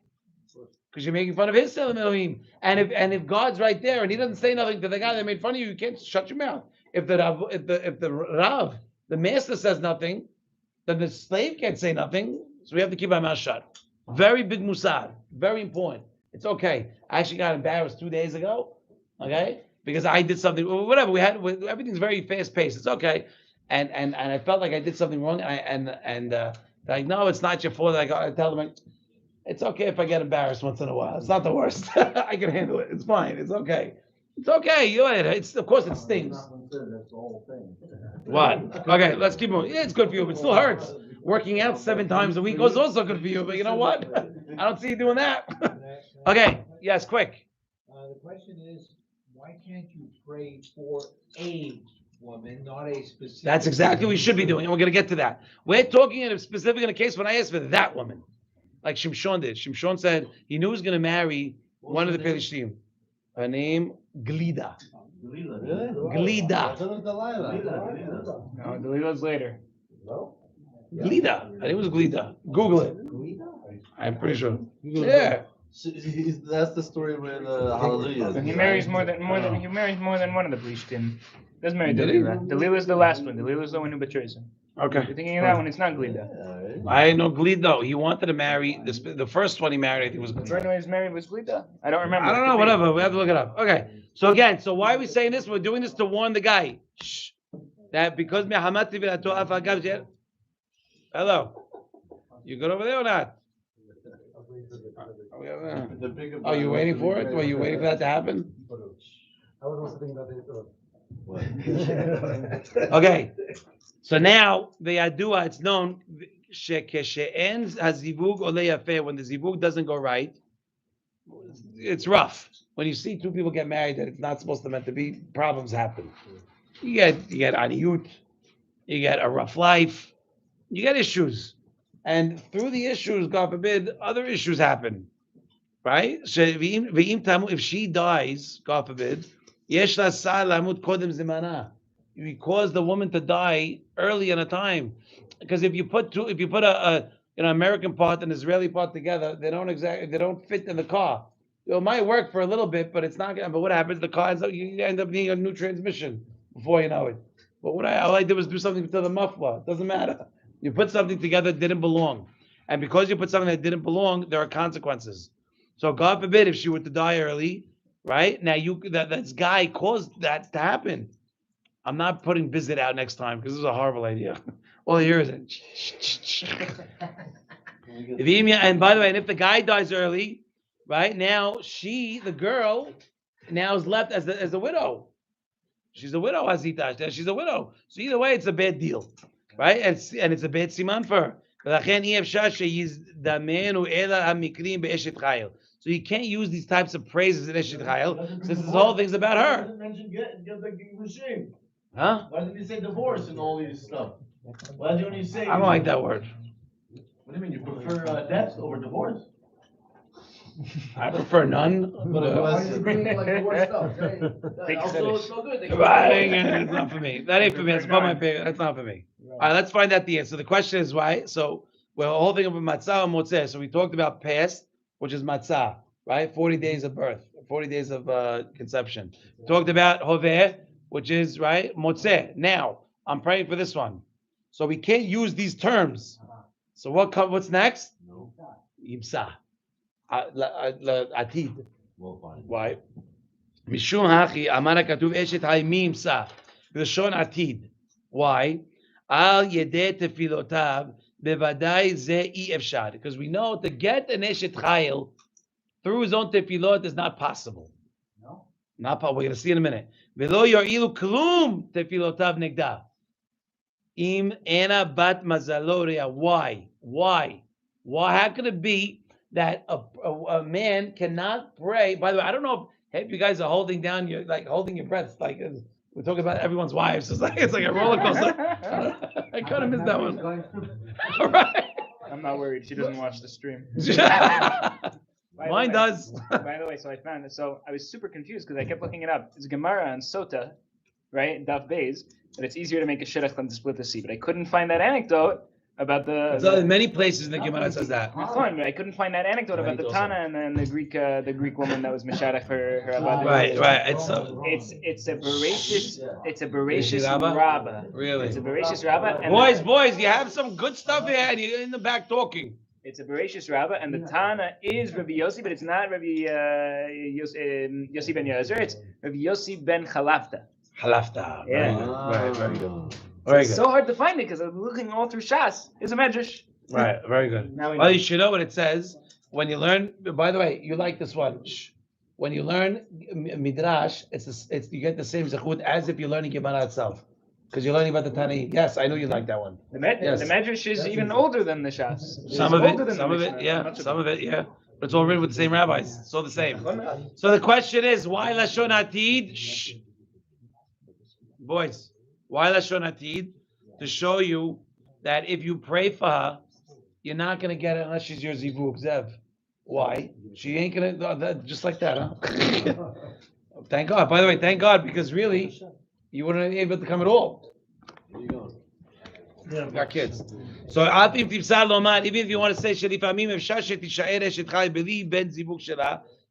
because you're making fun of his Tselem Elohim. And if God's right there and he doesn't say nothing to the guy that made fun of you, you can't shut your mouth. If the Rav, the master, says nothing, then the slave can't say nothing. So we have to keep our mouth shut. Very big musar, very important. It's okay. I actually got embarrassed 2 days ago, okay, because I did something. Whatever, everything's very fast paced. It's okay, and I felt like I did something wrong, and like, no, it's not your fault. I tell them, like, it's okay if I get embarrassed once in a while. It's not the worst. I can handle it. It's fine. It's okay. It's okay. It's, of course it stings. What? Okay, let's keep moving. Yeah, it's good for you, but it still hurts. Working out 7 times a week was also good for you, but you know what? I don't see you doing that. Okay, yes, quick. The question is, why can't you pray for a woman, not a specific? That's exactly what we should be doing, and we're going to get to that. We're talking in a case when I asked for that woman, like Shimshon did. Shimshon said he knew he was going to marry one of the Pelishtim. Her name, Glida. Glida. No, Delila's later. Glida. I think it was Glida. Google it. I'm pretty sure. Yeah. That's the story with Hallelujah. He marries more than one of the Plishtim. Doesn't marry Delila. Delila's the last one. Delila's the one who betrays him. Okay. You're thinking of that one. It's not Glida. I know Glida. He wanted to marry the first one he married. I think was Which one he was married was Glida? I don't remember. I don't know. Whatever. We have to look it up. Okay. So again, why are we saying this? We're doing this to warn the guy. Shh. That because hello. You good over there or not? Are you waiting for it? Were you waiting for that to happen? I was also thinking about it. Okay. So now the Adua, it's known when the zivug doesn't go right, it's rough. When you see 2 people get married that it's not supposed to meant to be, problems happen. You get aniyut, you get a rough life, you get issues. And through the issues, God forbid, other issues happen. Right? If she dies, God forbid, we cause the woman to die early in a time. Because if you put an American part and an Israeli part together, they don't fit in the car. It might work for a little bit, but it's not. But what happens? The car you end up needing a new transmission before you know it. But all I did was do something to the muffler. It doesn't matter. You put something together that didn't belong, and because you put something that didn't belong, there are consequences. So God forbid if she were to die early, right? Now that guy caused that to happen. I'm not putting Bizit out next time because this is a horrible idea. All you hear is and by the way, and if the guy dies early, right, now the girl, is left as a widow. She's a widow, Azita. She's a widow. So either way, it's a bad deal, right? And it's a bad siman for her. So you can't use these types of praises in Eshet Chayil since this whole thing's about her. Huh? Why didn't you say divorce and all these stuff? Why didn't you say? I don't like that word. What do you mean? You prefer death over divorce? I prefer none. But It's not for me. That ain't for me. That's not my favorite. That's not for me. All right, let's find out the answer. The question is why. So we're holding up a matzah and motzeh. So we talked about past, which is matzah, right? 40 days of birth, 40 days of conception. We talked about hoveh, which is right motzeh. Now I'm praying for this one, so we can't use these terms. So what's next? Yibsa. Atid. Why? Mishum hachi amar katuv eshet hayim yibsa. B'lashon atid. Why? Al yedei tefilotav bevadai ze efshar. Because we know to get an eshet chayil through his own tefillot is not possible. No. Not possible. We're going to see in a minute. V'lo yo'ilu klum tefilotav negda. Im ena bat mazaloria. Why? How could it be that a man cannot pray? By the way, I don't know if you guys are holding your breath. Like we're talking about everyone's wives. It's like a roller coaster. I kind of missed that one. All right. I'm not worried. She doesn't watch the stream. Mine does. By the way, so I found it. So I was super confused because I kept looking it up. It's Gemara and Sota, right? Daf Beis. But it's easier to make a shidduch than to split the sea. But I couldn't find that anecdote about the. In many places in the Gemara says that. Fine, but I couldn't find that anecdote about the Tana and then the Greek woman that was mishadach her about. Right. It's a voracious rabbah. Really? It's a voracious rabbah. And Boys, you have some good stuff here, and you're in the back talking. It's a voracious rabbah, and the Tana is Rabbi Yossi, but it's not Rabbi Yossi ben Yozer. It's Rabbi Yossi ben Chalafta. Halafta. Yeah. Right. Very good. It's so hard to find it because I'm looking all through Shas. It's a medrash. Right. Very good. Now we Well, know. you should know what it says when you learn. By the way, you like this one. Shh. When you learn midrash, it's you get the same zechut as if you're learning Gemara itself, because you're learning about the Tani. Yes, I know you like that one. The Yes. medrash is even older than the Shas. Some of it, yeah. But it's all written with the same rabbis. It's all the same. So the question is, why Lashon Atid? Shh. Boys, why Lashon Atid? To show you that if you pray for her, you're not going to get it unless she's your Zivug, Zev. Why? She ain't going to, just like that, huh? Thank God. By the way, thank God, because really, you wouldn't be able to come at all. You got kids. So, even if you want to say,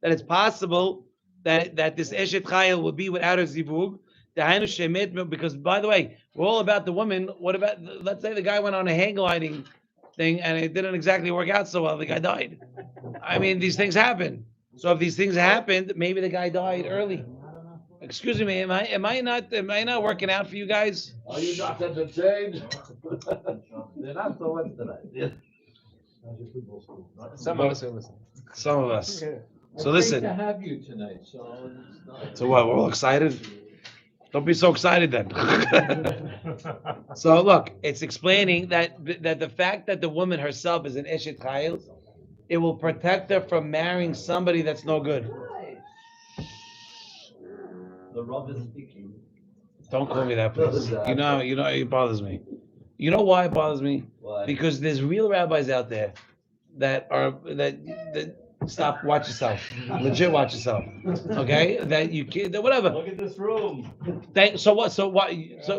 that it's possible that this Eshet Chayil will be without her Zivug, because, by the way, we're all about the woman. What about, let's say the guy went on a hang gliding thing and it didn't exactly work out so well. The guy died. I mean, these things happen. So if these things happened, maybe the guy died early. Excuse me, am I not working out for you guys? Are you not entertained? They're not so much tonight. Some of us are listening. Some of us. So So listen. Great to have you tonight. So it's not. So what? We're all excited. Don't be so excited then. So look, it's explaining that the fact that the woman herself is an Eshet Chayil, it will protect her from marrying somebody that's no good. The rub is speaking. Don't call me that, please. You know, it bothers me. You know why it bothers me? Why? Because there's real rabbis out there that stop. Watch yourself. Legit, watch yourself. Okay, that you can't. Whatever. Look at this room. So what? So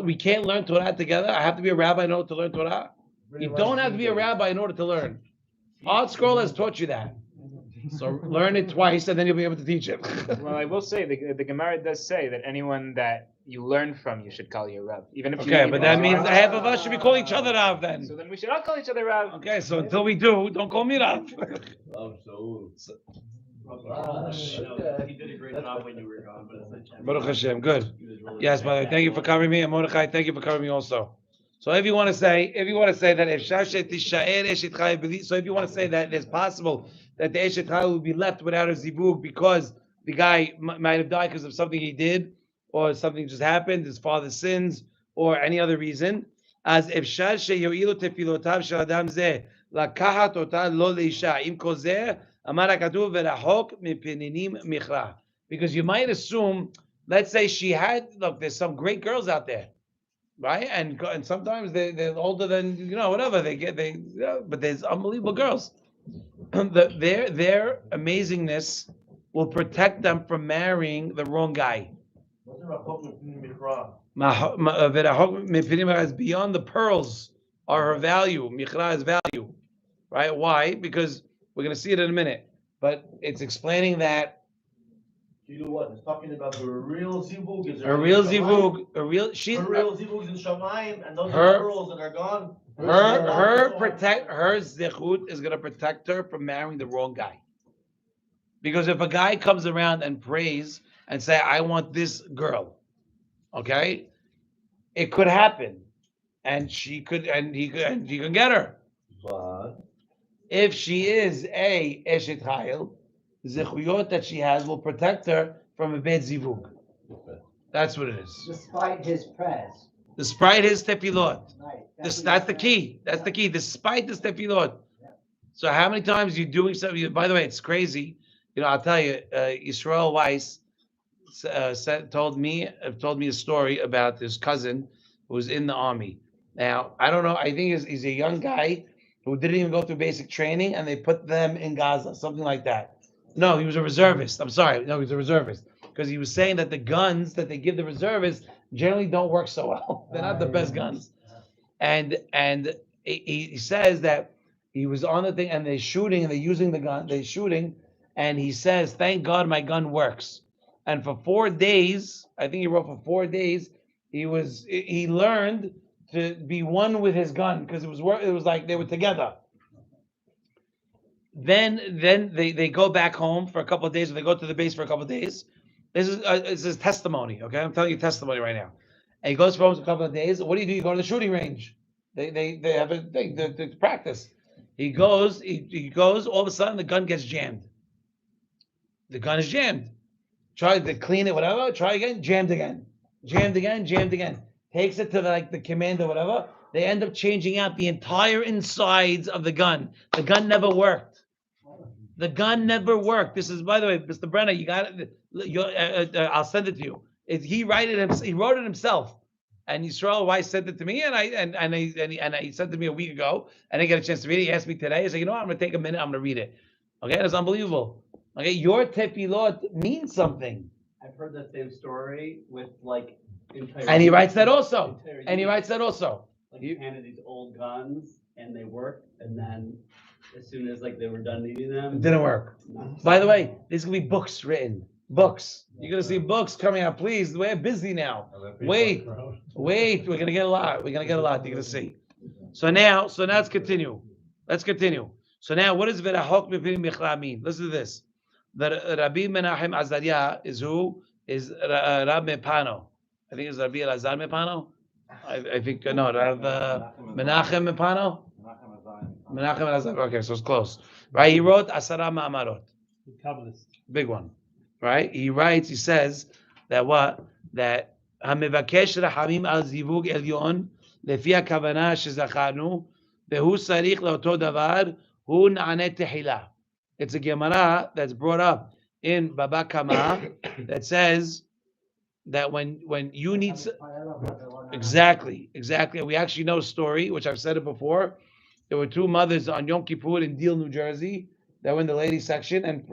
we can't learn Torah together. I have to be a rabbi in order to learn Torah. You don't have to be a rabbi in order to learn. Art Scroll has taught you that. So learn it twice, and then you'll be able to teach it. Well, I will say the Gemara does say that anyone that you learn from, you should call your Rav, even if. Okay, but that means half of us should be calling each other Rav then. So then we should all call each other Rav. Okay, so until we do, don't call me Rav. He did a great job when you were gone, but Baruch Hashem, good. Yes, by the way, thank you for covering me, and Mordechai, thank you for covering me also. So if you want to say that if Shashet Tishaer Eshet Chayil, so if you want to say that it's possible that the Eshet Chayil will be left without a zivug because the guy might have died because of something he did, or something just happened, his father sins, or any other reason, as if Shashet Yo'ilu Tefilotav Shel Adam Zeh Lakahat Ota Lo Leisha Im Kozer Amar HaKatuv Verachok Mipeninim Michra. Because you might assume, let's say she had, look, there's some great girls out there. Right, and sometimes they're older than whatever but there's unbelievable girls. Their amazingness will protect them from marrying the wrong guy. Beyond the pearls are her value. Michra is value, right? Why? Because we're going to see it in a minute. But it's explaining that You know what? It's talking about her real zivug. Is Her real zivug, her real zivug is in Shamayim, and those her- are girls that are gone. her zichut is gonna protect her from marrying the wrong guy. Because if a guy comes around and prays and say, "I want this girl," okay, it could happen, and he could get her. But If she is a eshet chayil, zichuyot that she has will protect her from a bad zivug. That's what it is. Despite his prayers. Despite his tefillot. Right. That's the key. That's the key. Despite the tefillot. So how many times you're doing something? By the way, it's crazy. I'll tell you. Yisrael Weiss told me a story about his cousin who was in the army. Now I don't know. I think he's a young guy who didn't even go through basic training, and they put them in Gaza, something like that. No, he was a reservist. I'm sorry. No, he was a reservist because he was saying that the guns that they give the reservists generally don't work so well. They're not the best guns. And he says that he was on the thing and they're shooting and they're using the gun, they're shooting, and he says, "Thank God my gun works." And for 4 days, I think he wrote for 4 days, he learned to be one with his gun because it was like they were together. Then they go back home for a couple of days, or they go to the base for a couple of days. This is testimony, okay? I'm telling you testimony right now. And he goes home for a couple of days. What do? You go to the shooting range. They have a thing to practice. He goes. All of a sudden, the gun gets jammed. The gun is jammed. Try to clean it, whatever. Try again. Jammed again. Jammed again. Jammed again. Takes it to the commander, whatever. They end up changing out the entire insides of the gun. The gun never worked. The gun never worked. This is, by the way, Mr. Brenner. You got it. I'll send it to you. He wrote it himself. And Yisrael Weiss sent it to me, and he sent it to me a week ago, and I didn't get a chance to read it. He asked me today. I said, I'm going to take a minute. I'm going to read it. Okay, that's unbelievable. Okay, your tefillot means something. I've heard that same story with and he writes that also. Like you handed these old guns, and they worked, and then as soon as they were done needing them, it didn't work. No. By the way, there's going to be books written. Books. You're going to see books coming out. Please, we're busy now. Wait. We're going to get a lot. You're going to see. So now let's continue. So now, what does Verahok Mipin Michra mean? Listen to this. The Rabbi Menachem Azariah is who? Is Rab Mepano. I think it's Rabbi Elazar Mepano. I think, no, Rab Menachem Mepano. Menachem Elazar. Okay, so it's close. Right? He wrote Asara Ma'amarot. Big one. Right? He says that that Hamivakesh Rahamim al Zivug Elyon Lefi HaKavanah Shezacharnu Vehu Sarich Leoto Davar Hu Na'anet Tehila. It's a Gemara that's brought up in Baba Kama that says that when you need exactly. We actually know a story, which I've said it before. There were two mothers on Yom Kippur in Deal, New Jersey. That were in the ladies section, and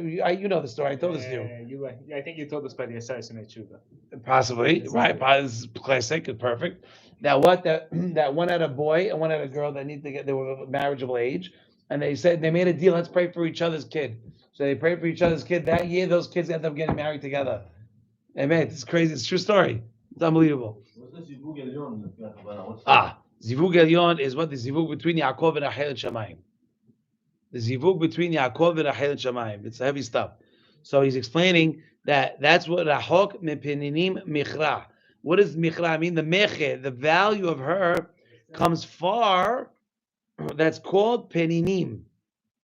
you know the story. I told this to you. I think you told us by the Asais and Tshuva. Possibly, right? It's classic. It's perfect. Now, that one had a boy and one had a girl that they were marriageable age, and they said they made a deal. Let's pray for each other's kid. So they prayed for each other's kid. That year, those kids ended up getting married together. Amen. It's crazy. It's a true story. It's unbelievable. Zivug Elyon is what the zivug between Yaakov and Rachel and Shamayim. The zivug between Yaakov and Rachel and Shamayim. It's heavy stuff. So he's explaining that's what Rahok Mepininim Michra. What does Michra mean? The Meche, the value of her, comes far. That's called Peninim.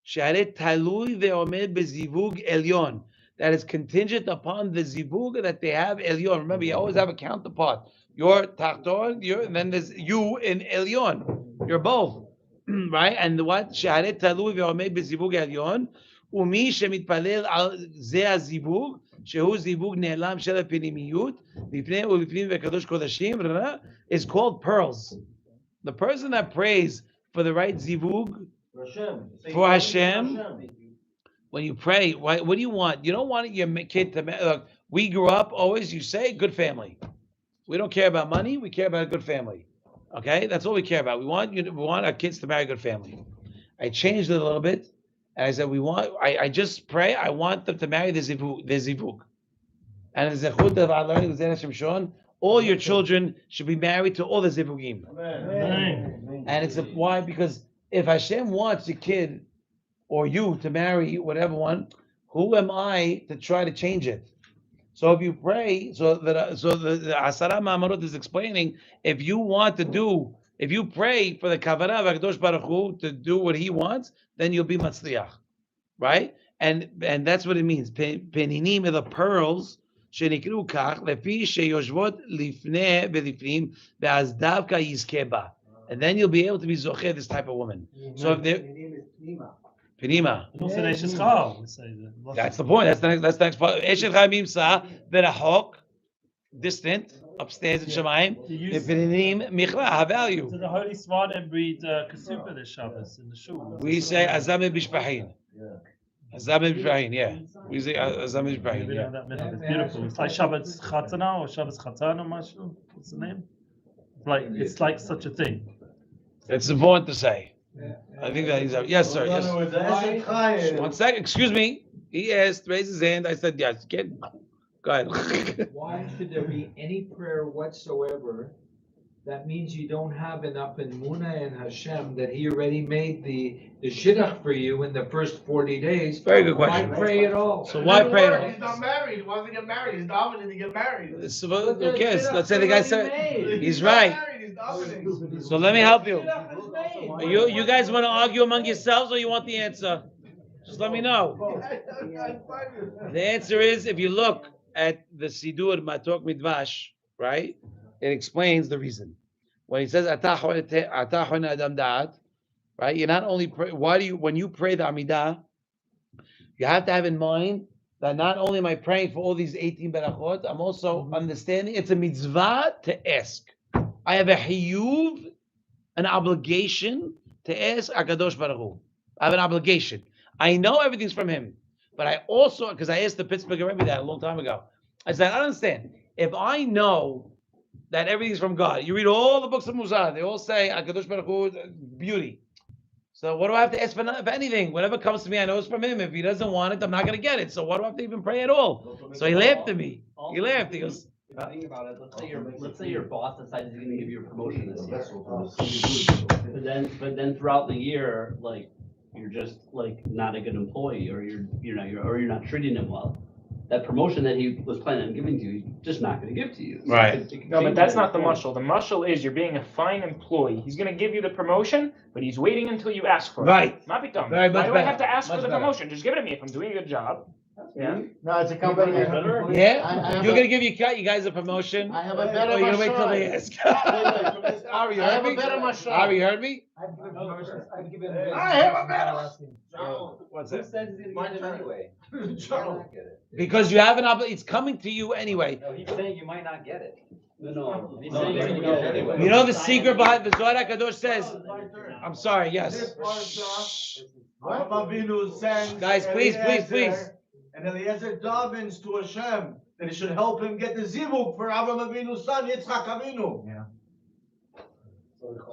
Sharet Talui ve'omed bezivug Elyon. That is contingent upon the zivug that they have Elyon. Remember, you always have a counterpart. You're Tachton, and then there's you in Elyon. You're both. Right? And what? Sharet Talui ve'omed bezivug Elyon. Umi shemitpalel al ze hazivug, shehu zivug ne'elam shel ha'penimiyut, lifnei ulifnim ve'kadosh kodashim, is called pearls. The person that prays for the right zivug, for Hashem, when you pray, what do you want? You don't want your kid to, look, we grew up, always you say, good family. We don't care about money, we care about a good family. Okay? That's all we care about. We want our kids to marry a good family. I changed it a little bit, And I said, I just pray, I want them to marry the zivug. And the zechut of our learning, Zera Shimshon, all your children should be married to all the zivugim. And it's why? Because if Hashem wants your kid or you to marry whatever one, who am I to try to change it? So if you pray, so the Asara Ma'amarot is explaining, if you pray for the Kavanah of HaKadosh Baruch Hu to do what He wants, then you'll be Matzliach, right? And that's what it means. Peninim are the pearls. שנקראו כך, לפי שיושבות לפני ולפנים, ואז דווקא יזכה בה. And then you'll be able to be zocher this type of woman. So if there, Penima. That's the point. That's the next part. Eshet Chayim Mimsa, Verachok, distant, upstairs in Shemayim. Peninim Michla, have value. To the Holy Swan and breed Kasupa this Shabbos in the shul. We say Azam Bishpahin. Azam Bishpahin, yeah. We say Azam Bishpahin, yeah. It's beautiful. It's like Shabbos Chatana or Shabbos Chatan or Mashu. What's the name? It's like such a thing. It's important to say. I think that he's out. Yes, sir. Yes. 1 second. Excuse me. He asked, raised his hand. I said, yes. Go ahead. Why should there be any prayer whatsoever? That means you don't have enough in Muna and Hashem that He already made the shidduch for you in the first 40 days. Very good question. Why pray at all? So why pray at all? He's not married. He wants to get married. He's dominant to get married. So, who cares? Let's say the guy said he's right. So let me help you. You guys want to argue among yourselves, or you want the answer? Just let me know. The answer is, if you look at the Sidur Matok Midvash, right? It explains the reason. When he says Atah Hona Adam Da'at, right? You not only pray, when you pray the Amidah, you have to have in mind that not only am I praying for all these 18 berachot, I'm also understanding it's a mitzvah to ask. I have a hiyuv, an obligation to ask HaKadosh Baruch Hu. I have an obligation. I know everything's from Him, but I also, because I asked the Pittsburgh Rebbe that a long time ago, I said, I don't understand. If I know that everything's from God, you read all the books of Musar, they all say HaKadosh Baruch Hu, beauty. So what do I have to ask for anything? Whatever comes to me, I know it's from Him. If He doesn't want it, I'm not going to get it. So what do I have to even pray at all? So he laughed at me. He laughed. He goes, think about it. Let's say your boss decides he's going to give you a promotion this year. But then throughout the year, like you're just like not a good employee, or you're not treating him well. That promotion that he was planning on giving to you, he's just not going to give to you. So right. No, but that's not the mushal. The mushal is you're being a fine employee. He's going to give you the promotion, but he's waiting until you ask for it. Right. Not be dumb. Very Why much do better. I have to ask Much for the better. promotion? Just give it to me if I'm doing a good job. Yeah. No, it's a combination. Yeah? You're going to give you guys a promotion? I have a better Or you're going to wait till they mashal. ask? Ari, you I heard have a me? better mashal. Ari, you heard me? I've given promotions. I've given. I have a better. What's Who that? says he's going to get it anyway? Because you have an obligation. It's coming to you anyway. No, he's saying you might not get it. No. He's saying you're going to get it anyway. You know the secret behind the Zohar HaKadosh says, I'm sorry, yes. This Parsha, Avraham Avinu sang Guys, please. And Eliezer davens to Hashem that He should help him get the zivug for Avraham Avinu's son, Yitzchak Avinu. Yeah.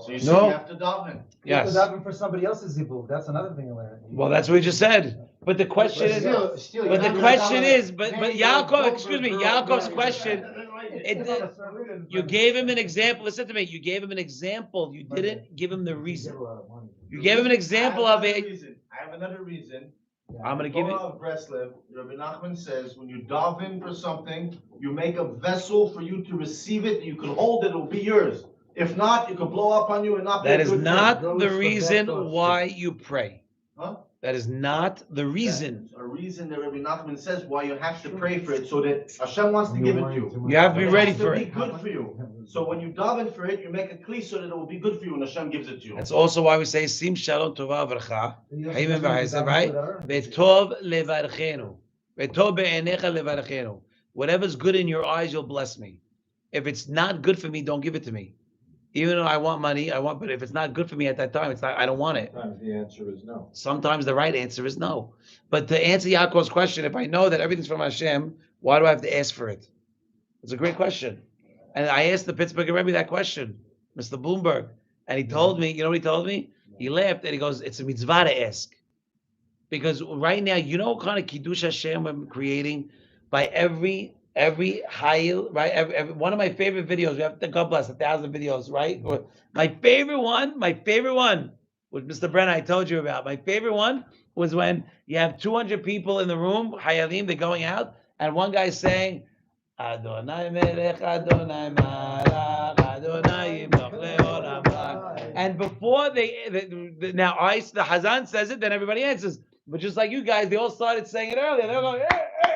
So you see, No. you have to daven. Yes. That for somebody else's zibug. That's another thing I learned. Well, that's what we just said. But the question is, Yaakov, excuse me, Yaakov's question, you gave him an example. Listen to me. You gave him an example. You didn't give him the reason. You gave him an example of it. I have another reason. I'm going to give it. Torah of Breslev, Rabbi Nachman says, when you daven for something, you make a vessel for you to receive it. You can hold it. It will be yours. If not, you could blow up on you and not be That a is good not thing. the reason why you pray. Huh? That is not the reason. That's a reason that Rabbi Nachman says why you have to pray for it, so that Hashem wants to give it to you. You have to be But ready has for to it. be good for you. So when you daven for it, you make a kli so that it will be good for you when Hashem gives it to you. That's also why we say Sim Shalom Tova Avracha. Right? Vetov levarchenu. Vetov be'enecha levarchenu. Whatever's good in your eyes, you'll bless me. If it's not good for me, don't give it to me. Even though I want money, but if it's not good for me at that time, it's not. I don't want it. Sometimes the answer is no. Sometimes the right answer is no. But to answer Yaakov's question, if I know that everything's from Hashem, why do I have to ask for it? It's a great question. And I asked the Pittsburgh Rebbe that question, Mr. Bloomberg, and he told me, you know what he told me? He laughed and he goes, it's a mitzvah to ask. Because right now, you know what kind of Kiddush Hashem we're creating by every Hayil, right? Every, one of my favorite videos, we have, God bless, 1,000 videos, right? My favorite one, which Mr. Brenner, I told you about. My favorite one was when you have 200 people in the room, Hayalim, they're going out, and one guy's saying, Adonai Melech, Adonai Malach, Adonai Yimloch Le'olam Ha'ad. And before the Hazan says it, then everybody answers. But just like you guys, they all started saying it earlier. They all going,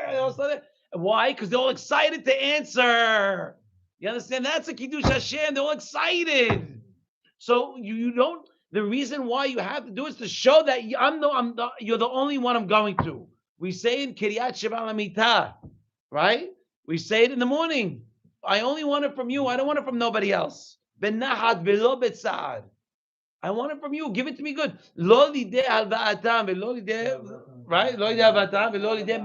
they all started. Why? Because they're all excited to answer. You understand? That's a Kiddush Hashem. They're all excited. So you don't. The reason why you have to do it is to show that you're the only one I'm going to. We say in Kiryat Sheva Lamita, right? We say it in the morning. I only want it from you. I don't want it from nobody else. Benahat velo betzad. I want it from you. Give it to me good. Lo lideh halva'atam velo lideh, right? Lo lideh halva'atam velo lideh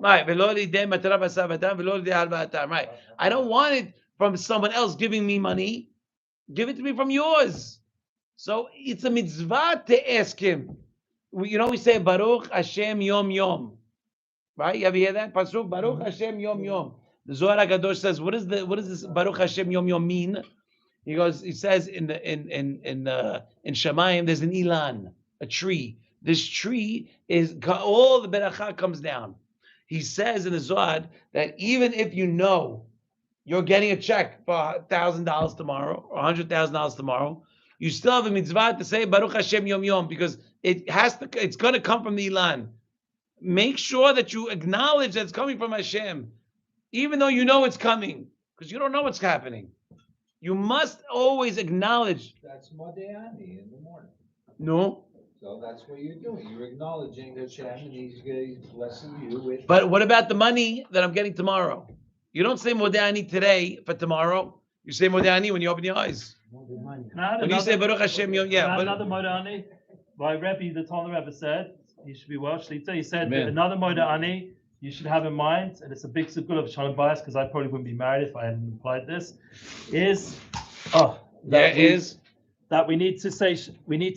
right? Velo lideh matera b'savatam velo lideh halva'atam. Right? I don't want it from someone else giving me money. Give it to me from yours. So it's a mitzvah to ask him. We say Baruch Hashem Yom Yom. Right? You ever hear that? Pasuk Baruch Hashem Yom Yom. The Zohar HaKadosh says, what does this Baruch Hashem Yom Yom mean? He says in Shemayim there's an ilan, a tree. This tree is all the beracha comes down. He says in the Zohar that even if you know you're getting a check for $1,000 tomorrow or $100,000 tomorrow, you still have a mitzvah to say Baruch Hashem Yom Yom because it's going to come from the ilan. Make sure that you acknowledge that it's coming from Hashem, even though you know it's coming, because you don't know what's happening. You must always acknowledge. That's Modéani in the morning. No. So that's what you're doing. You're acknowledging Hashem and He's blessing you with. But what about the money that I'm getting tomorrow? You don't say Modéani today for tomorrow. You say Modéani when you open your eyes. When you say Baruch Hashem Yom, yeah. Another Modéani, my Rebbe, the Torah Rebbe said, you should be well, Shlita. He said Amen. Another Modéani you should have in mind, and it's a big Sakkal of Shalom bias because I probably wouldn't be married if I hadn't applied this, that we need to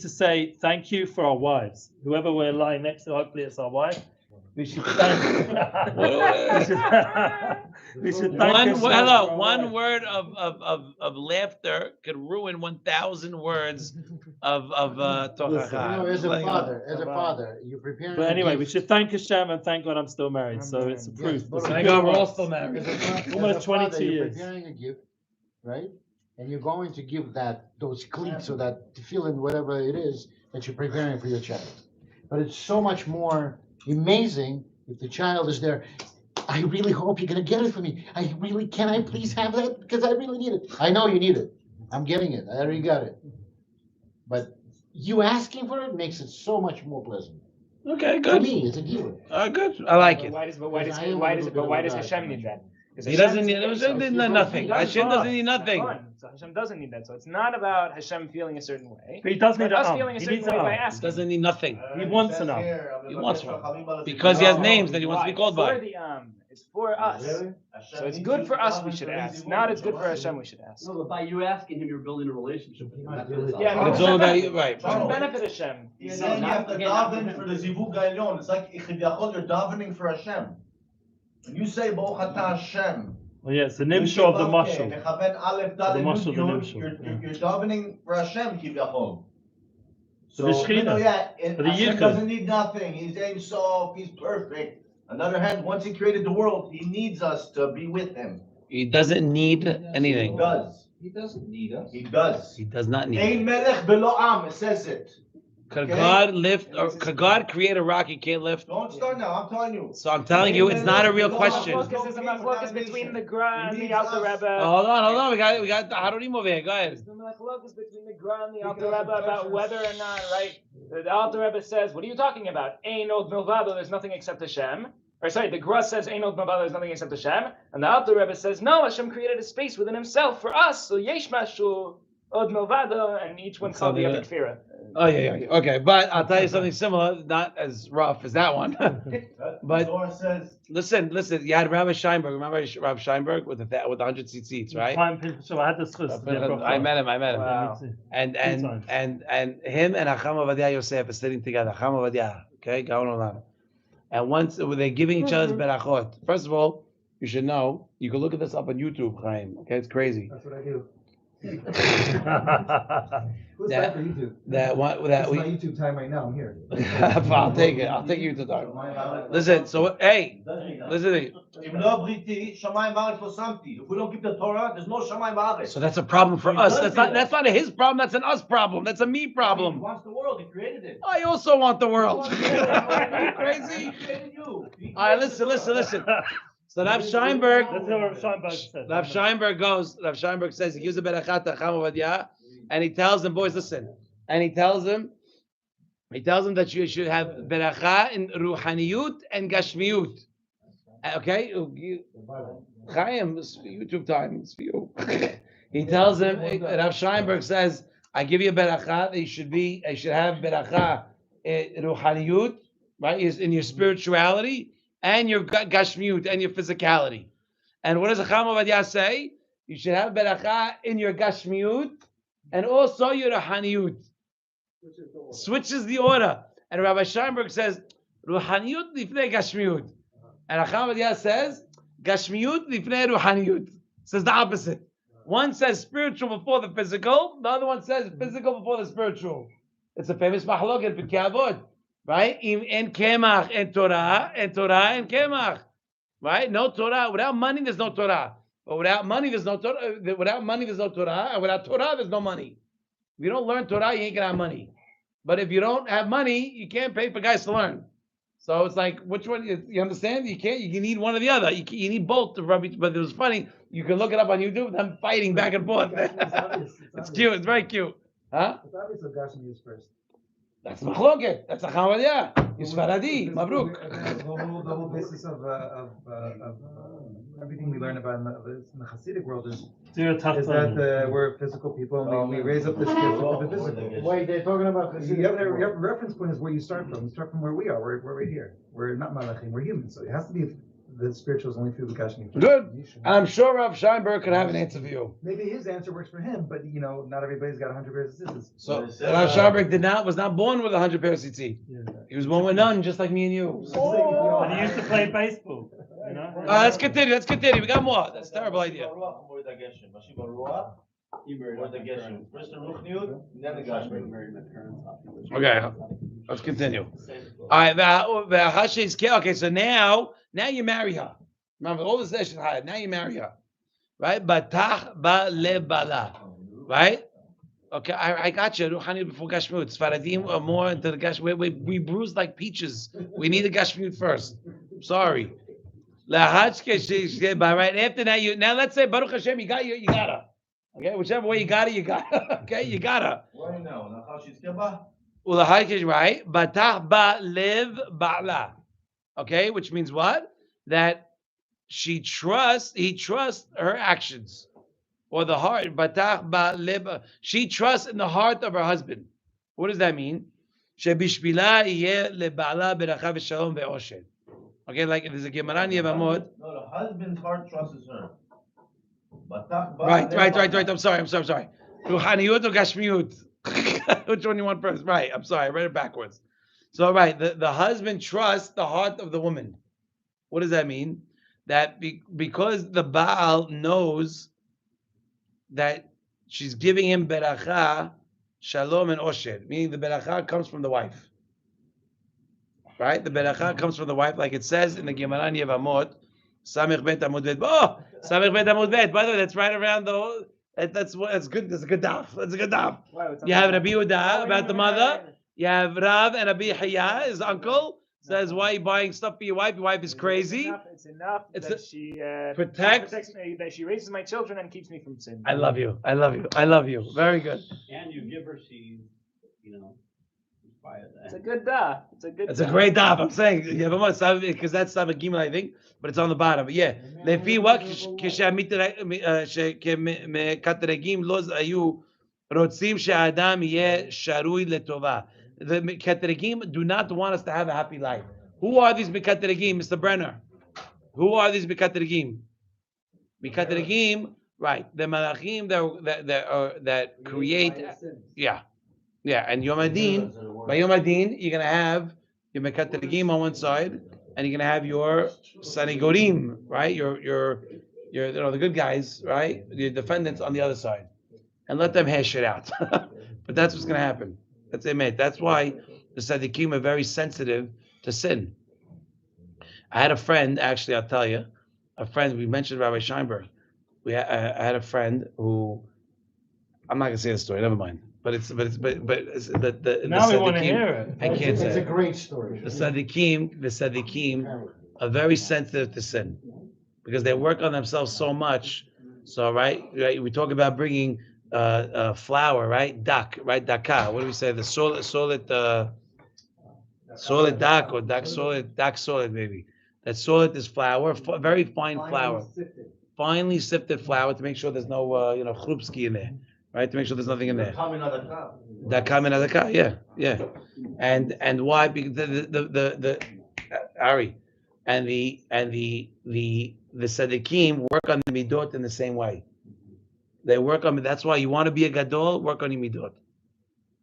say thank you for our wives. Whoever we're lying next to, hopefully it's our wife. We should thank. we should thank. One word of laughter could ruin 1,000 words of Torah. As a father, you're preparing. But anyway, we should thank Hashem and thank God I'm still married. So it's a proof. Thank God we're all still married. Almost 22 years. You're preparing a gift, right? And you're going to give those cleats or that feeling, whatever it is that you're preparing for your child. But it's so much more amazing if the child is there. I really hope you're going to get it for me. Can I please have that? Because I really need it. I know you need it. I'm getting it. I already got it. But you asking for it makes it so much more pleasant. Okay, good. For me, it's a giver. Good. I like it. Why does Hashem need that? He doesn't need nothing. Hashem doesn't need nothing. So Hashem doesn't need that. So it's not about Hashem feeling a certain way. But he does need us feeling a certain way by asking. He doesn't need nothing. He wants enough. He wants one. Because he has names that he wants to be called by. It's for us. So it's good for us we should ask. Not it's good for Hashem we should ask. No, but by you asking him, you're building a relationship with him. That's what it's Yeah, it's all about you, right? It should benefit Hashem. He's saying you have to daven for the Zivug Elyon. It's like you're davening for Hashem. When you say Baruch Atah Hashem. Well, yeah, it's the nimshal of the mashal. The mashal, the nimshal. You're davening for Hashem, Kivyachol. So, the Shechina. Hashem doesn't need nothing. He's Ein Sof. He's perfect. On the other hand, once He created the world, He needs us to be with Him. He doesn't need anything. He does. He doesn't need us. He does. He does not need. Ein Melech Belo Am. It says it. Could God lift, or could God create a rock He can't lift? Don't start now. I'm telling you. So I'm telling you, it's not a real question. There's a machlokes between the Gra and the Alter Rebbe. Hold on. We got the Haronim over here. Go ahead. There's a machlokes between the Gra and the Alter Rebbe about whether or not, right? The Alter Rebbe says, "What are you talking about? Ein od milvado. There's nothing except Hashem." Or sorry, the Gra says, "Ein od milvado. There's nothing except Hashem," and the Alter Rebbe says, "No, Hashem created a space within Himself for us. So yesh mashu od milvado," and each one called the other kfira. Oh yeah. Okay, but I'll tell you something similar, not as rough as that one. But Torah says, listen. You had Rabbi Scheinberg. Remember Rabbi Scheinberg with the 100 tzitzits, right? So I had this list. I met him. Wow. And him and Acham Avadia Yosef are sitting together. Acham Avadia, okay, Gaon Olam. And once they're giving each other's berachot. First of all, you should know. You can look at this up on YouTube, Chaim. Okay, it's crazy. That's what I do. Who's That- time for YouTube? That one. This is my YouTube time right now. I'm here. I'll take it. I'll take you to time. Listen. So hey, listen. if no briti, shamayim v'aretz lo samti. If we don't keep the Torah, there's no shamayim v'aretz. So that's a problem for us. That's not a his problem. That's an us problem. That's a me He problem. wants the world. He created it. I also want the world. Are you crazy? He created you. He All right, created the listen. Torah. So Rav Scheinberg, That's what Rav Scheinberg said. Rav Scheinberg says, he gives a berachat to Chacham Ovadia, and he tells them, boys, listen, and he tells them that you should have beracha in ruhaniyut and gashmiyut. Okay? Chaim, it's for YouTube time, it's for you. He tells them, Rav Scheinberg says, I give you a beracha, you should have beracha in ruhaniyut, right, is in your spirituality, and your gashmiut, and your physicality. And what does Chacham Ovadia say? You should have beracha in your gashmiut, and also your ruhaniyut. Switches the order. And Rabbi Scheinberg says, ruhaniyut lifnei gashmiut. And Chacham Ovadia says, gashmiut lifnei ruhaniyut. Says the opposite. One says spiritual before the physical, the other one says physical before the spiritual. It's a famous mahloket in Pirkei Avot. Right? In Kemach and Torah and Kemach. Right? No Torah. Without money, there's no Torah. But without money, there's no Torah. Without money, there's no Torah. And without Torah, there's no money. If you don't learn Torah, you ain't gonna have money. But if you don't have money, you can't pay for guys to learn. So it's like, which one? You understand? You can't. You need one or the other. You need both to rub each. But it was funny. You can look it up on YouTube. Them fighting back and forth. It's cute. It's very cute. Huh? It's obvious that Gashmi is first. That's machloket. That's a Chavadia. It's Faradi. Mabruk. The whole basis of everything we learn about in the Hasidic world is that we're physical people and we raise up the spiritual for the physical. Wait, they're talking about Your reference point is where you start from. You start from where we are. We're right here. We're not malachim. We're humans. So it has to be the spiritual is only through the Gashmi. Good. And I'm sure Rav Scheinberg could have an answer for you. Maybe his answer works for him, but not everybody's got 100 pairs of scissors. So Rav Scheinberg was not born with 100 pairs of tzitzit. He was born with none, just like me and you. And he used to play baseball. You know? Let's continue. We got more. That's a terrible idea. Okay, let's continue. All right, okay, so now you marry her. Remember, all the sessions I had, now you marry her. Right? Batach ba lebala. Right? Okay, I got you. Ruhani before Gashmiut. Sfaradim are more into the Gashmiut. We bruise like peaches. We need the Gashmiut first. Sorry. Right after that, now let's say Baruch Hashem, you got her. Okay, whichever way you got her. Okay, you got her. Right? Batach ba lev ba'la. Okay, which means what? That he trusts her actions. Or the heart. Batach ba lev. She trusts in the heart of her husband. What does that mean? Shebishbila yeh leba'la beracha v'shalom ve'osher. Okay, like if there's a Gemara in Yevamot. No, the husband's heart trusts her. Right. I'm sorry. Ruhaniyut or Gashmiyut? Which one you want first? Right. I'm sorry. I read it backwards. So, right. The husband trusts the heart of the woman. What does that mean? That because the Baal knows that she's giving him beracha, shalom, and osher, meaning the beracha comes from the wife. Right? The beracha comes from the wife, like it says in the Gemara in Yevamot, Samech bet Amud bet. Oh, Samech bet Amud bet. By the way, that's right around the whole. That's good. That's a good daf. You have Rabbi Yehuda about the mother. You have Rav and Rabbi Chaya, his uncle, says, "Why are you buying stuff for your wife? Your wife is crazy." It's enough that she protects me, that she raises my children and keeps me from sin. I love you. Very good. And you give her seed, It's a good daf. It's a great daf. I'm saying because that's Samech Gimel, I think, but it's on the bottom. But yeah, lefi what כשהמקטרגים לא היו רוצים שהאדם יהיה שרוי לטובה. The Mekateregim do not want us to have a happy life. Who are these Mekateregim, Mr. Brenner? Who are these Mekateregim? Mekateregim, right? The Malachim that create, yeah. And Yom Adin, by Yom Adin, you're gonna have your Mekateregim on one side, and you're gonna have your Sanigorim, right? Your the good guys, right? Your defendants on the other side, and let them hash it out. But that's what's gonna happen. That's it, mate. That's why the Sadiqim are very sensitive to sin. I had a friend, actually, I'll tell you, we mentioned Rabbi Scheinberg. I had a friend who, I'm not gonna say the story. Never mind. But the Now we want to hear it. I can't say. It's a great story. The Sadiqim are very sensitive to sin because they work on themselves so much. So right, we talk about bringing flour, right? Daka. What do we say? The solid dak or dak solid maybe. That solid is flour, very fine flour, finely sifted flour to make sure there's no chrupski in there, right? To make sure there's nothing in there. Daka min adaka, yeah. And why? Because the Ari and the Sadiqim work on the midot in the same way. They work on. That's why you want to be a gadol, work on your midot.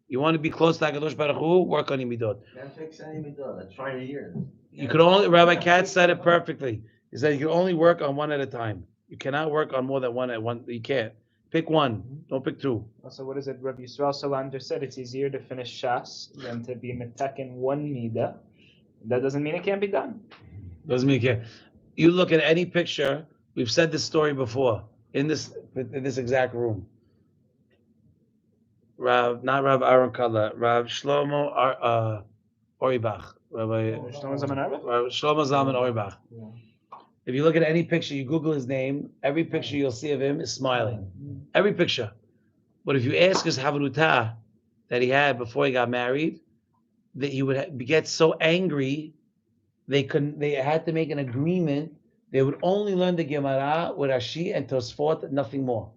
You want to be close to HaKadosh Baruch Hu, work on your midot. Can't fix any midot. I tried a year. You could only. Rabbi Katz said it perfectly. He said you can only work on one at a time. You cannot work on more than one at one. You can't. Pick one. Don't pick two. Also, what is it? Rabbi Yisrael Salander said it's easier to finish Shas than to be metaken one Mida. That doesn't mean it can't be done. Doesn't mean you can't. You look at any picture. We've said this story before in this exact room. Not Rav Aaron Kalla, Rav Shlomo Oribach. Shlomo Zalman Oribach. If you look at any picture, you Google his name, every picture you'll see of him is smiling. Every picture. But if you ask his Havruta that he had before he got married, that he would get so angry, they had to make an agreement. They would only learn the Gemara with Rashi and Tosfot, nothing more.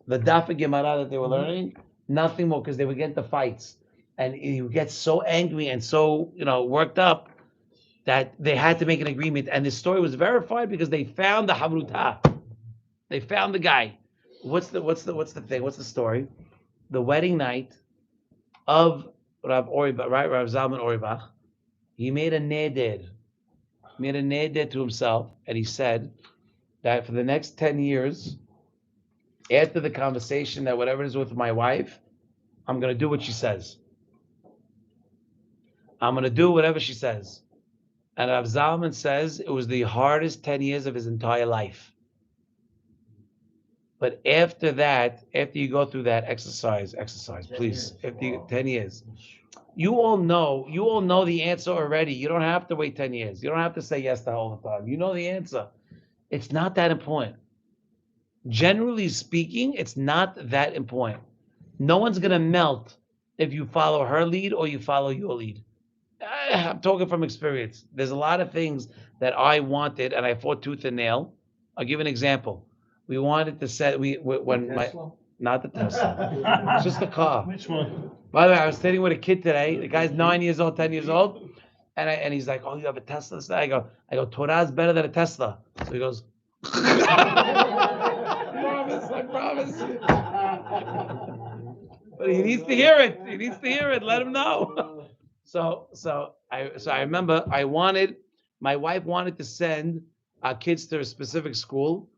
The Daf of Gemara that they were learning, nothing more, because they would get into fights. And he would get so angry and so, worked up that they had to make an agreement. And this story was verified because they found the Havruta. They found the guy. What's the thing? What's the story? The wedding night of Rav Oribach, right? Rav Zalman Oribach. He made a neder. Made a neder to himself, and he said that for the next 10 years, after the conversation that whatever it is with my wife, I'm going to do what she says. I'm going to do whatever she says. And Rav Zalman says it was the hardest 10 years of his entire life. But after that, after you go through that exercise, please, 10 years. You all know the answer already. You don't have to wait 10 years. You don't have to say yes to all the time. You know the answer. It's not that important. Generally speaking, it's not that important. No one's going to melt if you follow her lead or you follow your lead. I'm talking from experience. There's a lot of things that I wanted and I fought tooth and nail. I'll give an example. We wanted to set, not the Tesla. It's just the car. Which one? By the way, I was sitting with a kid today. The guy's 9 years old, 10 years old. And he's like, oh, you have a Tesla? I go, Torah's better than a Tesla. So he goes, I promise. But he needs to hear it. Let him know. So I remember my wife wanted to send our kids to a specific school,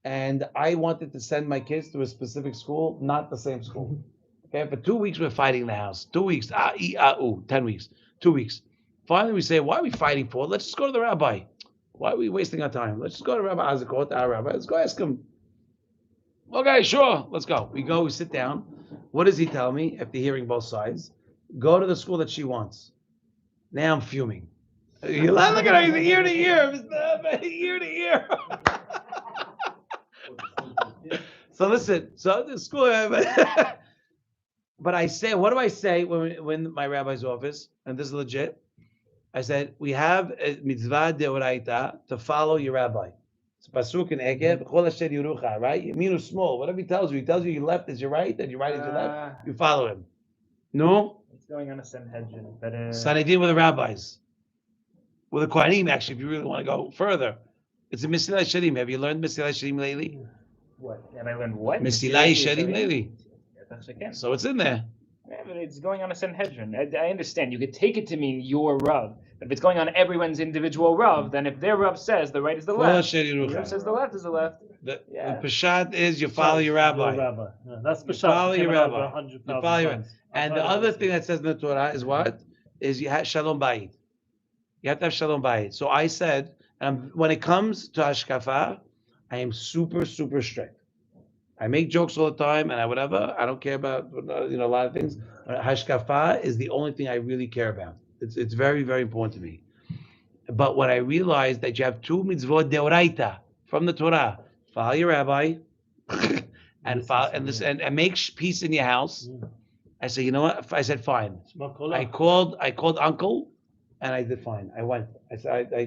and I wanted to send my kids to a specific school, not the same school. Okay, for 2 weeks we're fighting in the house. 2 weeks, 10 weeks, 2 weeks. Finally we say, why are we fighting for? Let's just go to the rabbi. Why are we wasting our time? Let's just go to Rabbi Azakot, our rabbi. Let's go ask him. Okay, sure, let's go. We go, we sit down. What does he tell me after hearing both sides? Go to the school that she wants. Now I'm fuming. Look at her, he's ear to ear. Ear to ear. So listen, so the school, but I say, what do I say when my rabbi's office, and this is legit, I said, we have a mitzvah deoraita to follow your rabbi. It's It's pasuk in Ekev. Chol asher yirucha, right? Yamin is small. Whatever he tells you your left is your right, and your right is your left. You follow him. No. It's going on a Sanhedrin, but Sanhedrin with the rabbis, with the Kohanim. Actually, if you really want to go further, it's a Mesilai Sharim. Have you learned Mesilai Sharim lately? what? Have I learned what? Mesilai Sharim lately. Yes, I can. So it's in there. Yeah, but it's going on a Sanhedrin. I understand. You could take it to mean your Rav. But if it's going on everyone's individual Rav, then if their Rav says the right is the Chol left, asher the yirucha. Rav says the left is the left. The Yeah. Peshat is you follow your rabbi. Yeah, that's You Peshat. follow your Came out over rabbi. 100,000 You follow your times. And the other thing that says in the Torah is what? Is you have shalom bayit. You have to have shalom bayit. So I said, when it comes to hashkafa, I am super, super strict. I make jokes all the time, and I don't care about a lot of things. Hashkafa is the only thing I really care about. It's very, very important to me. But when I realized that you have two mitzvot deoraita from the Torah, follow your rabbi, and make peace in your house. I said, you know what? I said, fine. I called uncle, and I did fine. I went. I said, I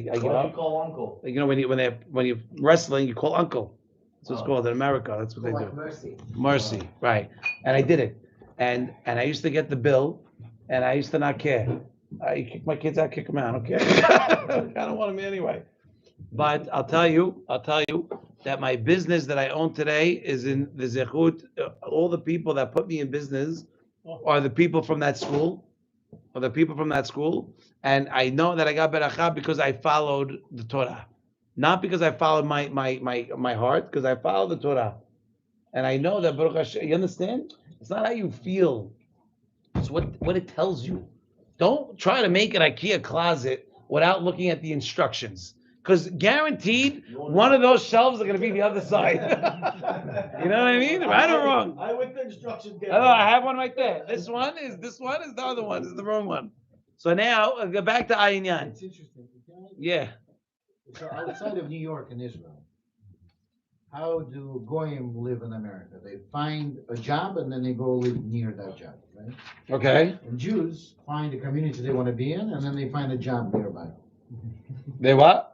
give What do up. you call uncle? When you're wrestling, you call uncle. That's what it's called in America. That's what they Like do. mercy. Mercy, right? And I did it. And I used to get the bill, and I used to not care. I kick my kids out, kick them out. I don't care. I don't want them anyway. But I'll tell you that my business that I own today is in the zechut. All the people that put me in business are the people from that school, and I know that I got beracha because I followed the Torah, not because I followed my heart, because I followed the Torah, and I know that Baruch Hashem. You understand? It's not how you feel; it's what it tells you. Don't try to make an IKEA closet without looking at the instructions. Because guaranteed, one of those shelves are going to be the other side. You know what I mean? Right or wrong? I went the instructions. I have one right there. This one is the other one. This is the wrong one. So now, go back to Ayin Yan. It's interesting. Yeah. So outside of New York and Israel, how do Goyim live in America? They find a job and then they go live near that job, right? Okay. And Jews find a community they want to be in and then they find a job nearby. They what?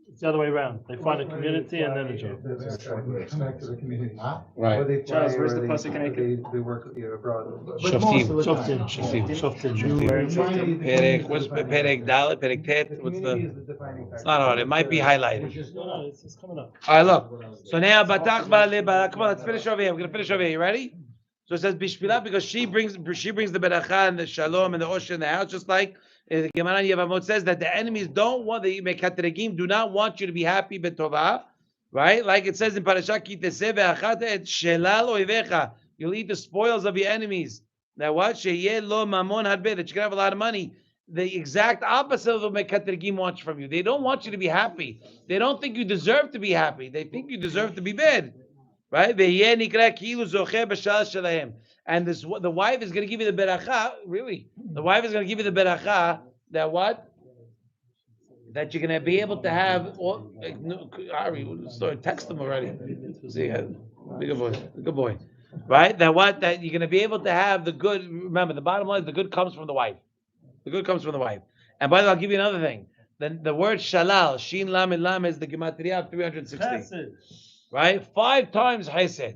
It's the other way around. They find a community and then a job. Come back to the community. Huh? Right. Or they fly, Charles, where's or the they, pasuk in or Ekev? they work abroad. But most of the time. Shoftim. Perek, what's Perek Dalet, Perek Tet? What's the? It's not hard. It might be highlighted. No, it's coming up. All right, look. So now, Batach Ba'ale, come on, let's finish over here. We're gonna finish over here. You ready? So it says Bishvila because she brings the beracha and the shalom and the osher in the house, just like the Gemara in Yevamot says that the enemies don't want the mekatregim do not want you to be happy betova, right? Like it says in Parsha Ki teseh ve'achata et shelal oivecha. You'll eat the spoils of your enemies. Now what? Sheyeh lo mamon harbe, that you can have a lot of money. The exact opposite of what mekatregim wants from you. They don't want you to be happy. They don't think you deserve to be happy. They think you deserve to be bad. Right? And this, the wife is going to give you the beracha. Really, the wife is going to give you the beracha that what? That you're going to be able to have. Ari, text them already. See, good boy. Right? That what? That you're going to be able to have the good. Remember, the bottom line is the good comes from the wife. The good comes from the wife. And by the way, I'll give you another thing. The word shalal, shin lam and lam, is the gematria of 360. Right? 5 times Hesed.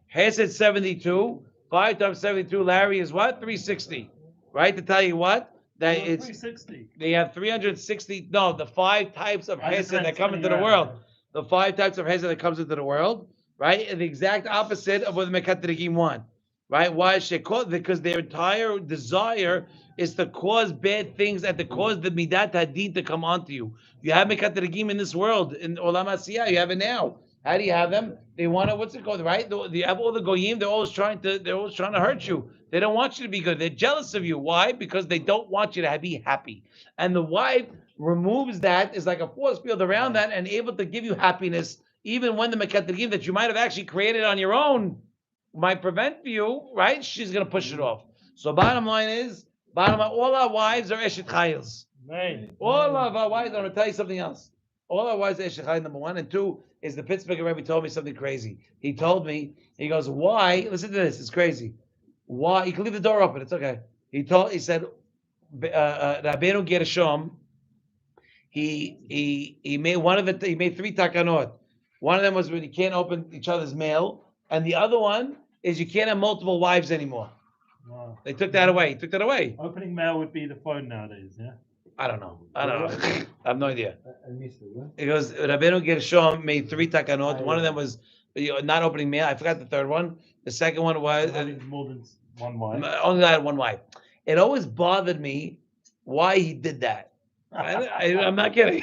Hesed 72. 5 times 72, Larry, is what? 360. Right? To tell you what? That it's 360. They have 360. No, the 5 types of Hesed that come into the world. The 5 types of Hesed that comes into the world. Right? And the exact opposite of what the Mekatrigim want. Right? Why? Because their entire desire is to cause bad things and to cause the Midat Hadid to come onto you. You have Mekatrigim in this world. In Olam Asiyah, you have it now. How do you have them? They want to, what's it called, right? You have all the goyim. They're always trying to hurt you. They don't want you to be good. They're jealous of you. Why? Because they don't want you to be happy. And the wife removes that, is like a force field around that, and able to give you happiness, even when the mekatrigim that you might have actually created on your own might prevent you. Right? She's going to push it off. So bottom line, all our wives are eshet chayils. All of our wives. I'm going to tell you something else. All our wives are eshet chayil. Number 1 and 2. Is the Pittsburgh Rebbe told me something crazy. He told me, he goes, why? Listen to this, it's crazy. Why? You can leave the door open, it's okay. He said, Rabbeinu Gershom, he made one of it. He made 3 takanot. One of them was when you can't open each other's mail, and the other one is you can't have multiple wives anymore. Wow. They took that away. He took that away. Opening mail would be the phone nowadays, yeah? I don't know. I have no idea. It goes, Rabbeinu Gershom made 3 takanot. One of them was not opening mail. I forgot the third one. The second one was having more than one wife. Only had one wife. It always bothered me why he did that. I'm not kidding.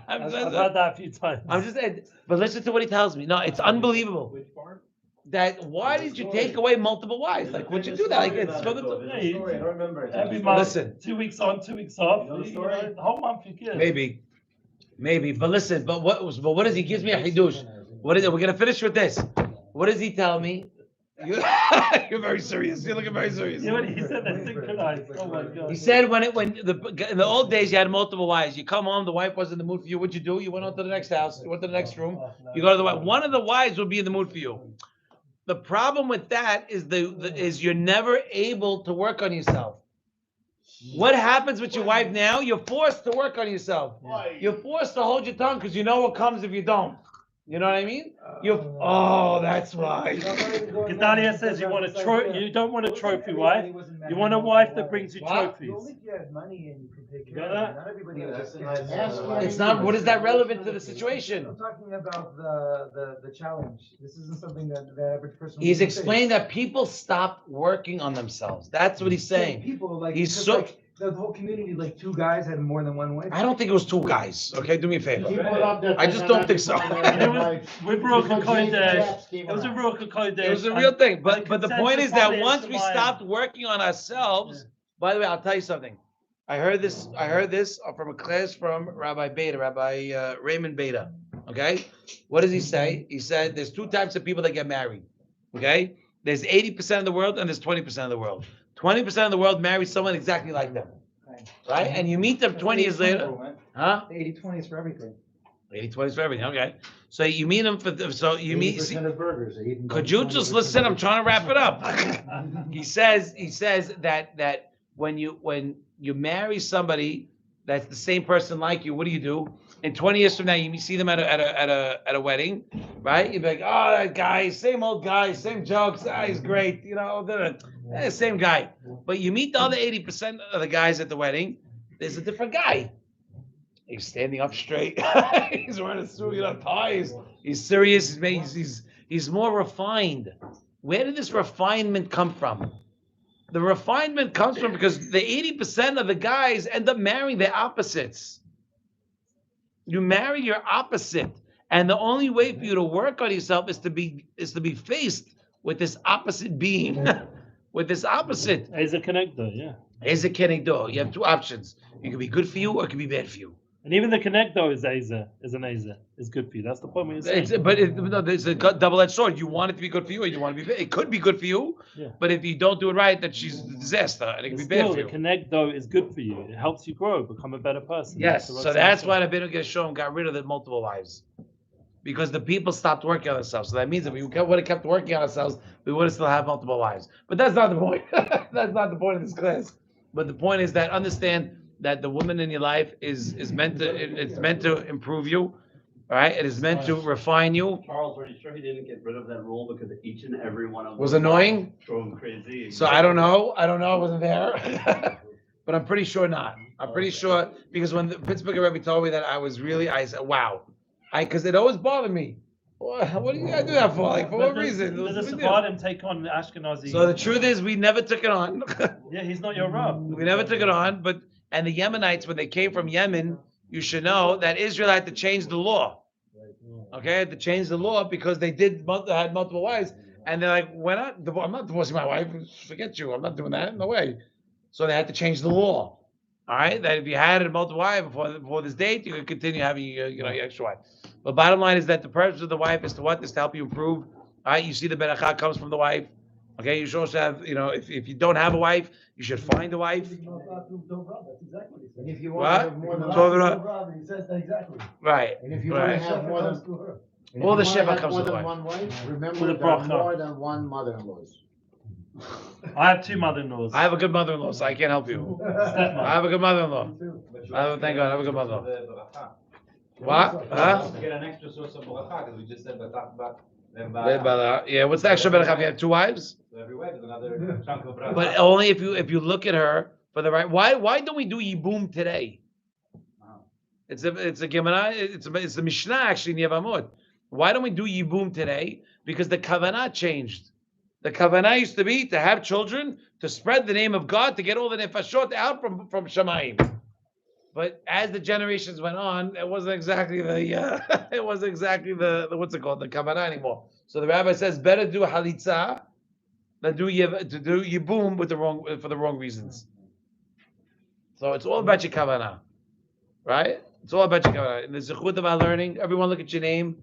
I've heard that a few times. I'm just saying, but listen to what he tells me. No, it's unbelievable. Which part? That why did you take away multiple wives? Like, would you do that? Like, it's for the. I don't remember. Every month, Listen. 2 weeks on, 2 weeks off. You know the story? The whole month you get. Maybe. But listen. But what does he gives me a hidush? What is it? We're gonna finish with this. What does he tell me? You're very serious. You're looking very serious. Yeah, when he said that synchronized. Oh my God. He said in the old days you had multiple wives. You come home, the wife was in the mood for you. What'd you do? You went on to the next house. You went to the next room. You go to the wife. One of the wives will be in the mood for you. The problem with that is you're never able to work on yourself. What happens with your wife now? You're forced to work on yourself. You're forced to hold your tongue because you know what comes if you don't. You know what I mean? That's why. Gedalia says you don't want a trophy wife. You want a wife that brings you trophies. Only if you have money and you can take You care got of that? it. Not everybody That's has a nice- It's not. What is that relevant to the situation? I'm talking about the challenge. This isn't something that the average person. He's would explained face. that people stop working on themselves. That's what he's saying. People like He's just so- like the whole community, like 2 guys had more than one wife. I don't think it was 2 guys. Okay, do me a favor. He put up that I just don't think so. With Ruach HaKodesh. It was a Ruach HaKodesh. It was a real thing. But and the point is that consensus once on we it is stopped working on ourselves, by the way, I'll tell you something. I heard this from a class from Rabbi Raymond Beta. Okay? What does he say? He said there's 2 types of people that get married. Okay? There's 80% of the world and there's 20% of the world. 20% of the world marry someone exactly like them. Right? And you meet them 20 years later. Huh? 80-20 is for everything. 80-20 is for everything. Okay. So you meet them you meet. 80% of burgers are eaten by Could you 20% just of listen? I'm burgers. trying to wrap it up. He says that when you marry somebody that's the same person like you, what do? In 20 years from now, you see them at a wedding, right? You'd be like, oh, that guy, same old guy, same jokes. He's great, same guy. But you meet the other 80% of the guys at the wedding. There's a different guy. He's standing up straight. He's wearing a suit, tie. He's serious. He's more refined. Where did this refinement come from? The refinement comes from because the 80% of the guys end up marrying their opposites. You marry your opposite, and the only way for you to work on yourself is to be faced with this opposite being, with this opposite. Is a connector, yeah. Is a connector. You have 2 options. It could be good for you or it could be bad for you. And even the connector is an Azer. Is good for you. That's the point you're saying. It's a double-edged sword. You want it to be good for you, or you want it to be bad. It could be good for you, but if you don't do it right, then she's a disaster, and it could be bad for you. The connector is good for you. It helps you grow, become a better person. Yes, so that's why the Rabbeinu Gershom got rid of the multiple wives. Because the people stopped working on themselves. So that means if we would have kept working on ourselves, we would have still had multiple wives. But that's not the point. That's not the point of this class. But the point is that understand that the woman in your life is meant to improve you, all right? It is meant to refine you. Charles, are you sure he didn't get rid of that rule because each and every one of them Was annoying? drove him crazy? So I don't know. I wasn't there. But I'm pretty sure not. I'm pretty sure because when the Pittsburgh Rebbe told me that I said, wow. Because it always bothered me. What do you gotta do that for? Like, for what reason? Does the Sephardim take on the Ashkenazi? So the truth is, we never took it on. Yeah, he's not your Rav. We never took it on, and the Yemenites, when they came from Yemen, you should know that Israel had to change the law. Okay, had to change the law because they had multiple wives, and they're like, I'm not divorcing my wife. Forget you. I'm not doing that. No way. So they had to change the law. All right, that if you had a multiple wife before this date, you could continue having your extra wife. But bottom line is that the purpose of the wife is to what? Is to help you improve. All right, you see the beracha comes from the wife. Okay, you should also have, if you don't have a wife, you should find a wife. And if you What? want to have more than So he says that exactly. Right. And if you want to Right. have more than All the Sheva comes more with than wife. one wife, remember With a there are bracha. more than one mother-in-laws. I have two mother-in-laws. I have a good mother-in-law, so I can't help you. Stepmother. I have a good mother-in-law. Thank God, I have a good mother-in-law. What? Huh? Get an extra source of bracha because we just said Yeah, what's the extra beracha? If you have two wives? So every wife is another chunk of bracha. But only if you look at her for the right. Why don't we do yibum today? It's a Gemara. It's the Mishnah actually in Yevamot. Why don't we do yibum today? Because the kavanah changed. The kavanah used to be to have children, to spread the name of God, to get all the nefashot out from Shamayim. But as the generations went on, it wasn't exactly the what's it called, the kavanah anymore. So the rabbi says better do halitza than do yibum for the wrong reasons. So it's all about your kavanah, right? It's all about your kavanah. In the zechut of our learning, everyone look at your name.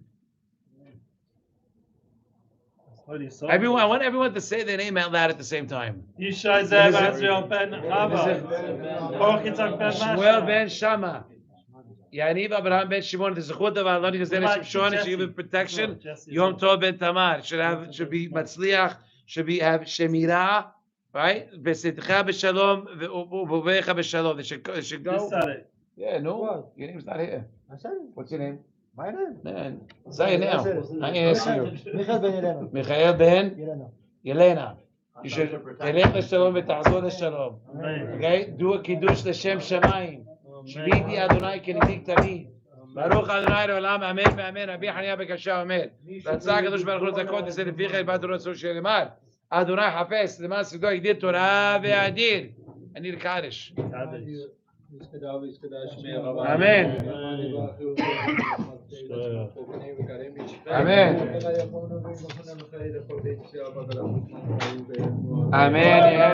I want everyone to say their name out loud at the same time. Yishai Zera Shimshon ben Chava. Borchitzak ben Shmuel ben Shama. Yaniv Abraham ben Shimon. The zechut of our learning is Zera Shimshon. It should give protection. Yom Tov ben Tamar. Should be Matzliach. Should have Shemira. Right? Besitcha b'shalom u'bovecha b'shalom. They should go. Yeah, no. Your name's not here. What's your name? My name? Man, say it now. I ask you. Michael ben Yelena. Michael ben Yelena. You should תלך לשלום ותעזור לשלום. Okay? Do a kiddush לשם שמיים. שביתי אדוני כנדיק תמיד. ברוך אדוני לעולם אמן ואמן. רבי חניה בקשה אומר. רצה הקדוש ברוך הוא לזכות זה לפיך אל בת רצון שנאמר. אדוני חפש למען שרידו יגדיר תורה ויאדיר. אני לקדש. Amen. Amen. Amen.